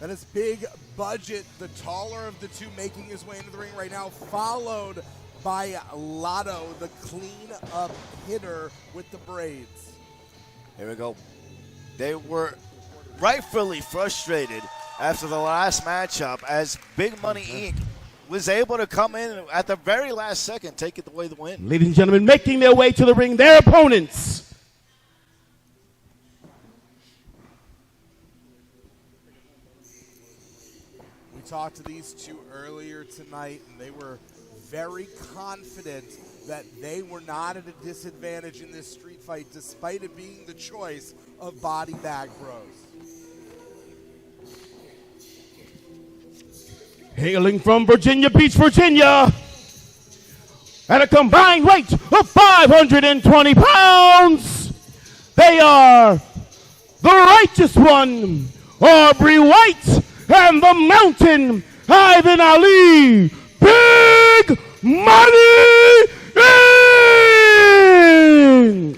That is Big Budget, the taller of the two, making his way into the ring right now, followed by Lotto, the clean-up hitter with the braids. Here we go. They were rightfully frustrated after the last matchup as Big Money Inc. was able to come in at the very last second, take it away the win. Ladies and gentlemen, making their way to the ring, their opponents. We talked to these two earlier tonight, and they were very confident that they were not at a disadvantage in this street fight, despite it being the choice of Body Bag Bros. Hailing from Virginia Beach, Virginia, at a combined weight of 520 pounds, they are the Righteous One, Aubrey White, and the Mountain, Ivan Ali, Big Money Inc.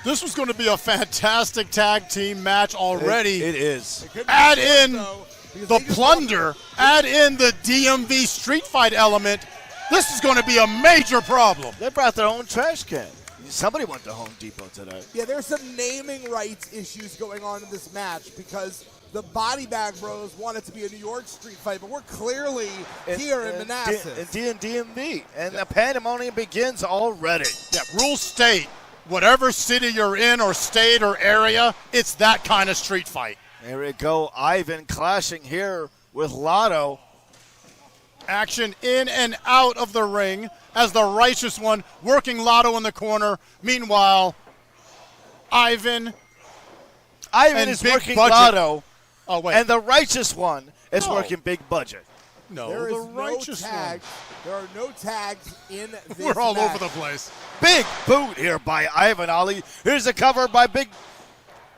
This was going to be a fantastic tag team match already. It is. Add in the plunder, add in the DMV street fight element. This is going to be a major problem. They brought their own trash can. Somebody went to Home Depot today. Yeah, there's some naming rights issues going on in this match because the Body Bag Bros want it to be a New York street fight, but we're clearly here in Manassas. And DMV. And the pandemonium begins already. Yeah, rules state, whatever city you're in or state or area, it's that kind of street fight. There we go. Ivan clashing here with Lotto. Action in and out of the ring as the Righteous One working Lotto in the corner. Meanwhile, Ivan is Big working Budget. Lotto. Oh, wait. And the Righteous One is working Big Budget. No, There the is Righteous no One. tag. There are no tags in this We're all match. over the place. Big boot here by Ivan Ali. Here's a cover by Big.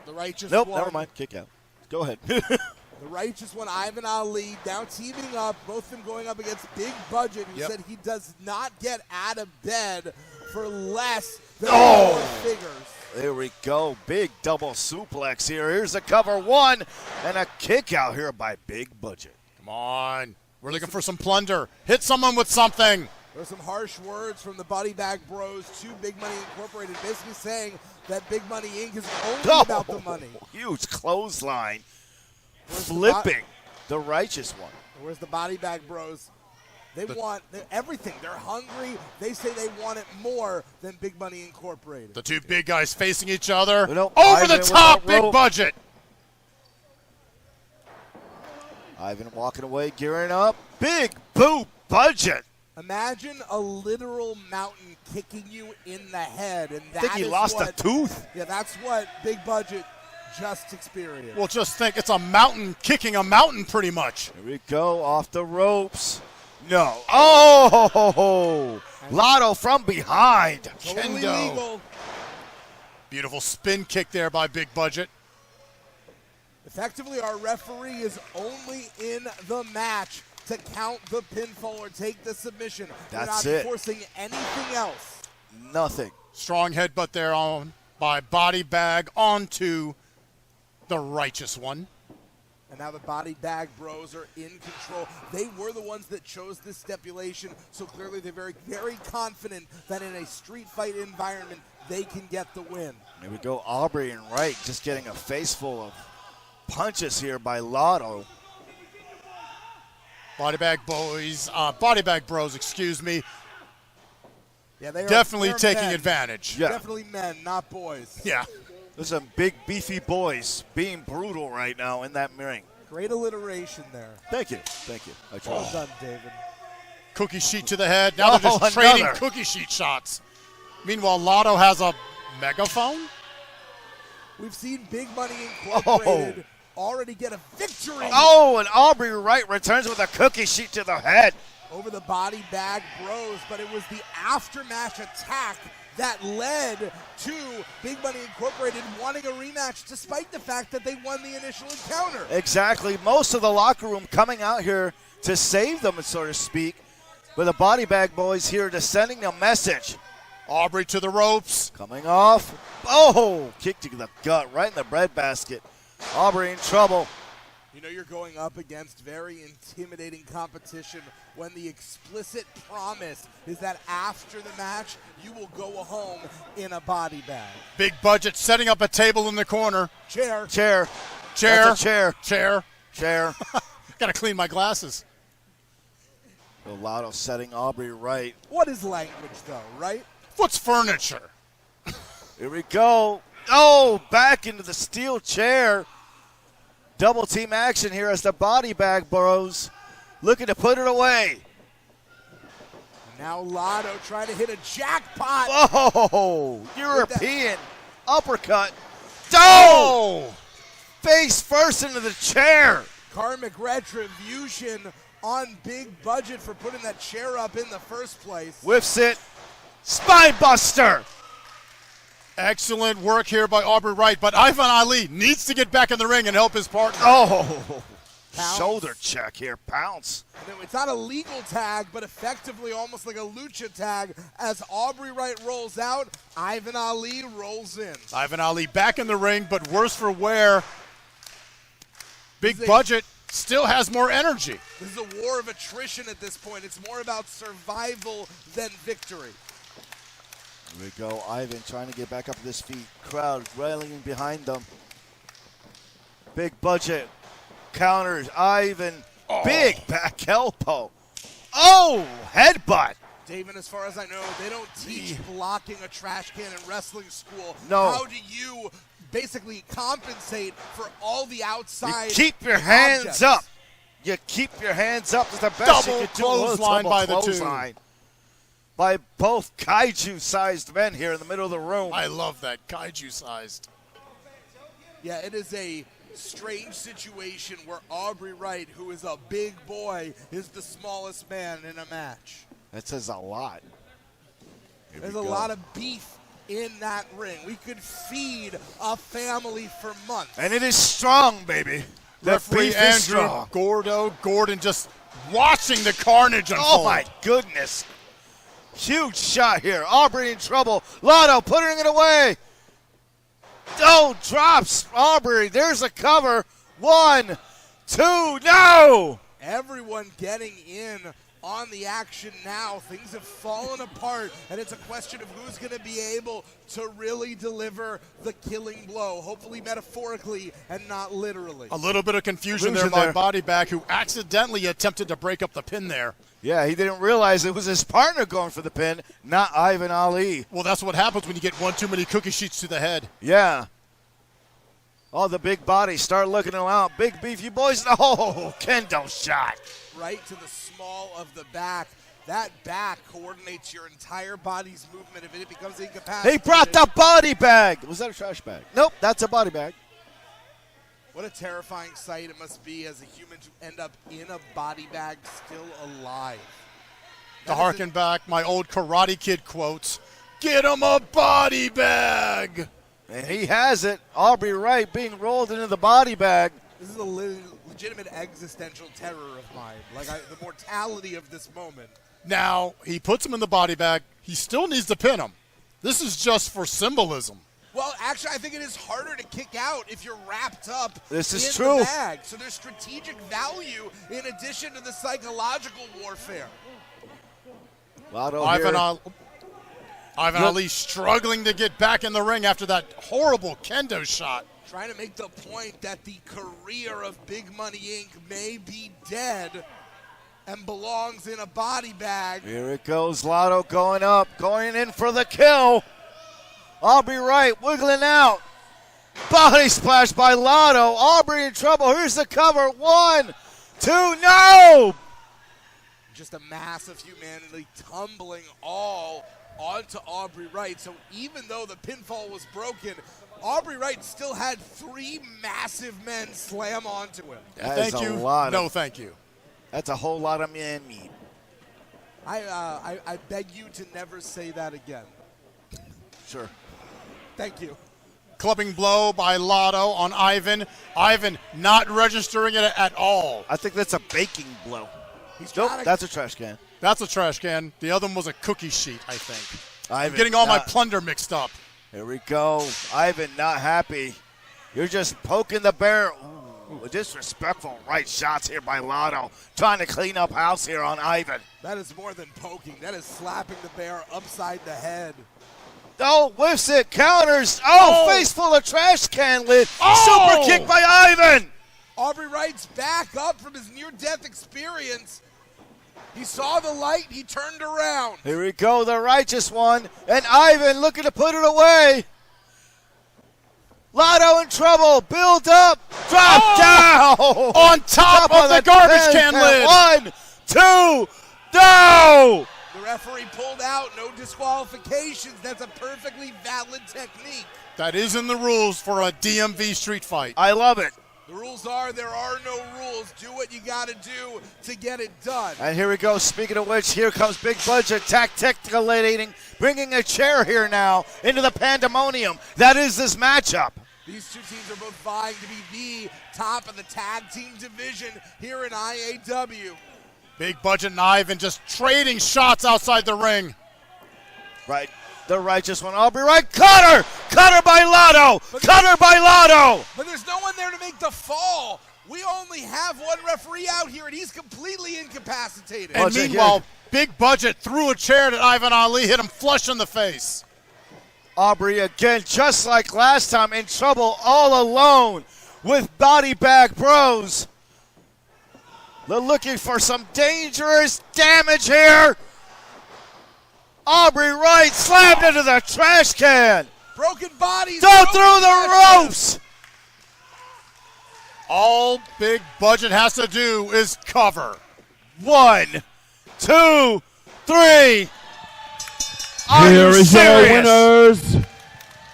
The Righteous Nope, One. never mind. Kick out. Go ahead. The Righteous One, Ivan Ali, now teaming up, both of them going up against Big Budget, who said he does not get out of bed for less than four figures. There we go. Big double suplex here. Here's a cover one and a kick out here by Big Budget. Come on. We're looking for some plunder. Hit someone with something. There's some harsh words from the Body Bag Bros to Big Money Incorporated, basically saying that Big Money Inc. is only about the money. Huge clothesline. Flipping the Righteous One. Where's the Body Bag Bros? They want everything. They're hungry. They say they want it more than Big Money Incorporated. The two big guys facing each other. Over the top, Big Budget. Ivan walking away, gearing up. Big boot Budget. Imagine a literal mountain kicking you in the head, and I think he lost a tooth. Yeah, that's what Big Budget just experienced. Well, just think, it's a mountain kicking a mountain pretty much. Here we go, off the ropes. No. Oh! Lotto from behind. Totally Kendo. legal. Beautiful spin kick there by Big Budget. Effectively, our referee is only in the match to count the pinfall or take the submission. That's We're not it. forcing anything else. Nothing. Strong headbutt there on by Body Bag onto the Righteous One. And now the Body Bag Bros are in control. They were the ones that chose this stipulation, so clearly they're very, very confident that in a street fight environment, they can get the win. Here we go, Aubrey and Wright just getting a face full of punches here by Lotto. Body Bag Bros, excuse me. Yeah, they are Definitely they're taking men. advantage. Yeah. Definitely men, not boys. Yeah. There's some big, beefy boys being brutal right now in that ring. Great alliteration there. Thank you. Thank you. I tried. Well done, David. Cookie sheet to the head. Now they're just trading another. cookie sheet shots. Meanwhile, Lotto has a megaphone. We've seen Big Money Incorporated already get a victory Oh, and Aubrey Wright returns with a cookie sheet to the head. over the Body Bag Bros, but it was the aftermatch attack that led to Big Money Incorporated wanting a rematch despite the fact that they won the initial encounter. Exactly. Most of the locker room coming out here to save them, so to speak. But the Body Bag Boys here to sending a message. Aubrey to the ropes. Coming off. Oh, kick to the gut right in the breadbasket. Aubrey in trouble. You know you're going up against very intimidating competition when the explicit promise is that after the match, you will go home in a body bag. Big Budget setting up a table in the corner. Chair. Chair. Chair. That's a chair. Chair. Chair. Gotta clean my glasses. Lotto setting Aubrey right. What is language, though, right? What's furniture? Here we go. Oh, back into the steel chair. Double team action here as the Body Bag Bros looking to put it away. Now Lotto trying to hit a jackpot. Oh, European uppercut. Oh! Face first into the chair. Karmic retribution on Big Budget for putting that chair up in the first place. Whiffs it. Spine buster. Excellent work here by Aubrey Wright, but Ivan Ali needs to get back in the ring and help his partner. Oh, Shoulder check here, pounce. It's not a legal tag, but effectively almost like a lucha tag. As Aubrey Wright rolls out, Ivan Ali rolls in. Ivan Ali back in the ring, but worse for wear. Big Budget still has more energy. This is a war of attrition at this point. It's more about survival than victory. Here we go, Ivan trying to get back up to his feet. Crowd railing behind them. Big Budget counters Ivan. Big back elbow. Oh, headbutt. Dave, and as far as I know, they don't teach blocking a trash can in wrestling school. No. How do you basically compensate for all the outside? You keep your hands objects? up. You keep your hands up. It's the best Double you can do. clothesline by the two. By both kaiju-sized men here in the middle of the room. I love that, kaiju-sized. Yeah, it is a strange situation where Aubrey Wright, who is a big boy, is the smallest man in a match. That says a lot. There's a lot of beef in that ring. We could feed a family for months. And it is strong, baby. The Referee beef is Andrew strong. Gordon just watching the carnage unfold. Oh, my goodness. Huge shot here. Aubrey in trouble. Lotto putting it away. Oh, drops Aubrey. There's a cover. 1, 2, no! Everyone getting in on the action now. Things have fallen apart, and it's a question of who's going to be able to really deliver the killing blow, hopefully metaphorically and not literally. A little bit of confusion there by Body Bag, who accidentally attempted to break up the pin there. Yeah, he didn't realize it was his partner going for the pin, not Ivan Ali. Well, that's what happens when you get one too many cookie sheets to the head. Yeah. Oh, the big bodies start looking around. Big beefy boys. Oh, kendo shot. Right to the small of the back. That back coordinates your entire body's movement if it becomes incapacitated. He brought the body bag. Was that a trash bag? Nope, that's a body bag. What a terrifying sight it must be as a human to end up in a body bag still alive. To harken back, my old Karate Kid quotes, "Get him a body bag." And he has it. Aubrey Wright being rolled into the body bag. This is a legitimate existential terror of mine. Like the mortality of this moment. Now, he puts him in the body bag. He still needs to pin him. This is just for symbolism. Well, actually, I think it is harder to kick out if you're wrapped up This is in true. the bag. So there's strategic value in addition to the psychological warfare. Ivan Ali struggling to get back in the ring after that horrible kendo shot. Trying to make the point that the career of Big Money Inc. may be dead and belongs in a body bag. Here it goes. Lotto going up, going in for the kill. Aubrey Wright wiggling out. Body splash by Lotto. Aubrey in trouble. Here's the cover. 1, 2, no! Just a mass of humanity tumbling all onto Aubrey Wright. So even though the pinfall was broken, Aubrey Wright still had 3 massive men slam onto him. Thank you. No, thank you. That's a whole lot of man meat. I beg you to never say that again. Sure. Thank you. Clubbing blow by Lotto on Ivan. Ivan not registering it at all. I think that's a baking blow. Nope, that's a trash can. That's a trash can. The other one was a cookie sheet, I think. Ivan, I'm getting all my plunder mixed up. Here we go. Ivan not happy. You're just poking the bear. Ooh, disrespectful right shots here by Lotto. Trying to clean up house here on Ivan. That is more than poking. That is slapping the bear upside the head. Oh, whiffs it, counters. Oh, face full of trash can lid. Oh! Super kick by Ivan. Aubrey Wright's back up from his near-death experience. He saw the light. He turned around. Here we go, the righteous one. And Ivan looking to put it away. Lotto in trouble. Build up. Drop down. On top of the garbage can lid. 1, 2, no. The referee pulled out. No disqualifications. That's a perfectly valid technique. That is in the rules for a DMV street fight. I love it. The rules are there are no rules. Do what you got to do to get it done. And here we go. Speaking of which, here comes Big Budget tacticalating, bringing a chair here now into the pandemonium. That is this matchup. These two teams are both vying to be the top of the tag team division here in IAW. Big Budget and Ivan just trading shots outside the ring. Right. The righteous one. Aubrey Wright. Cutter! Cutter by Lotto! Cutter by Lotto! But there's no one there to make the fall. We only have one referee out here, and he's completely incapacitated. And meanwhile, Big Budget threw a chair at Ivan Ali, hit him flush in the face. Aubrey again, just like last time, in trouble all alone with Body Bag Bros. They're looking for some dangerous damage here. Aubrey Wright slammed into the trash can. Broken bodies. Throw through the ropes. All Big Budget has to do is cover. 1, 2, 3. Here is your winners.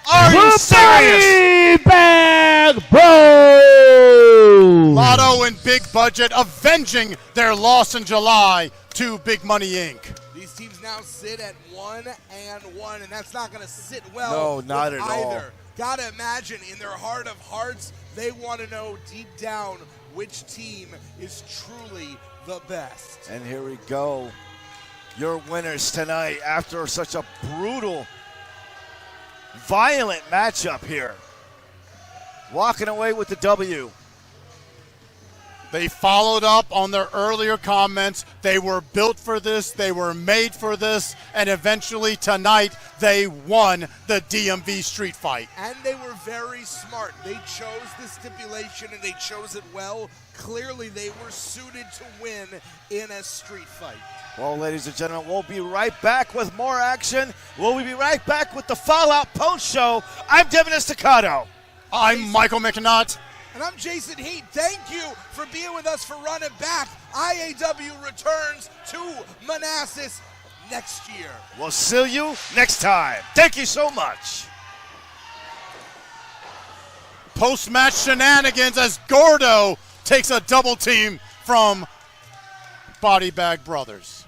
Are you serious? Body Bag Bros. Lotto and Big Budget avenging their loss in July to Big Money Inc. These teams now sit at 1-1, and that's not going to sit well. No, not with at either. all. Gotta imagine in their heart of hearts, they want to know deep down which team is truly the best. And here we go. Your winners tonight after such a brutal, violent matchup here. Walking away with the W. They followed up on their earlier comments. They were built for this. They were made for this. And eventually tonight, they won the DMV street fight. And they were very smart. They chose the stipulation, and they chose it well. Clearly, they were suited to win in a street fight. Well, ladies and gentlemen, we'll be right back with more action. We'll be right back with the Fallout Post Show. I'm Devin Estacado. I'm Michael McNutt. And I'm Jason Heat. Thank you for being with us for Running Back. IAW returns to Manassas next year. We'll see you next time. Thank you so much. Post-match shenanigans as Gordo takes a double team from Body Bag Brothers.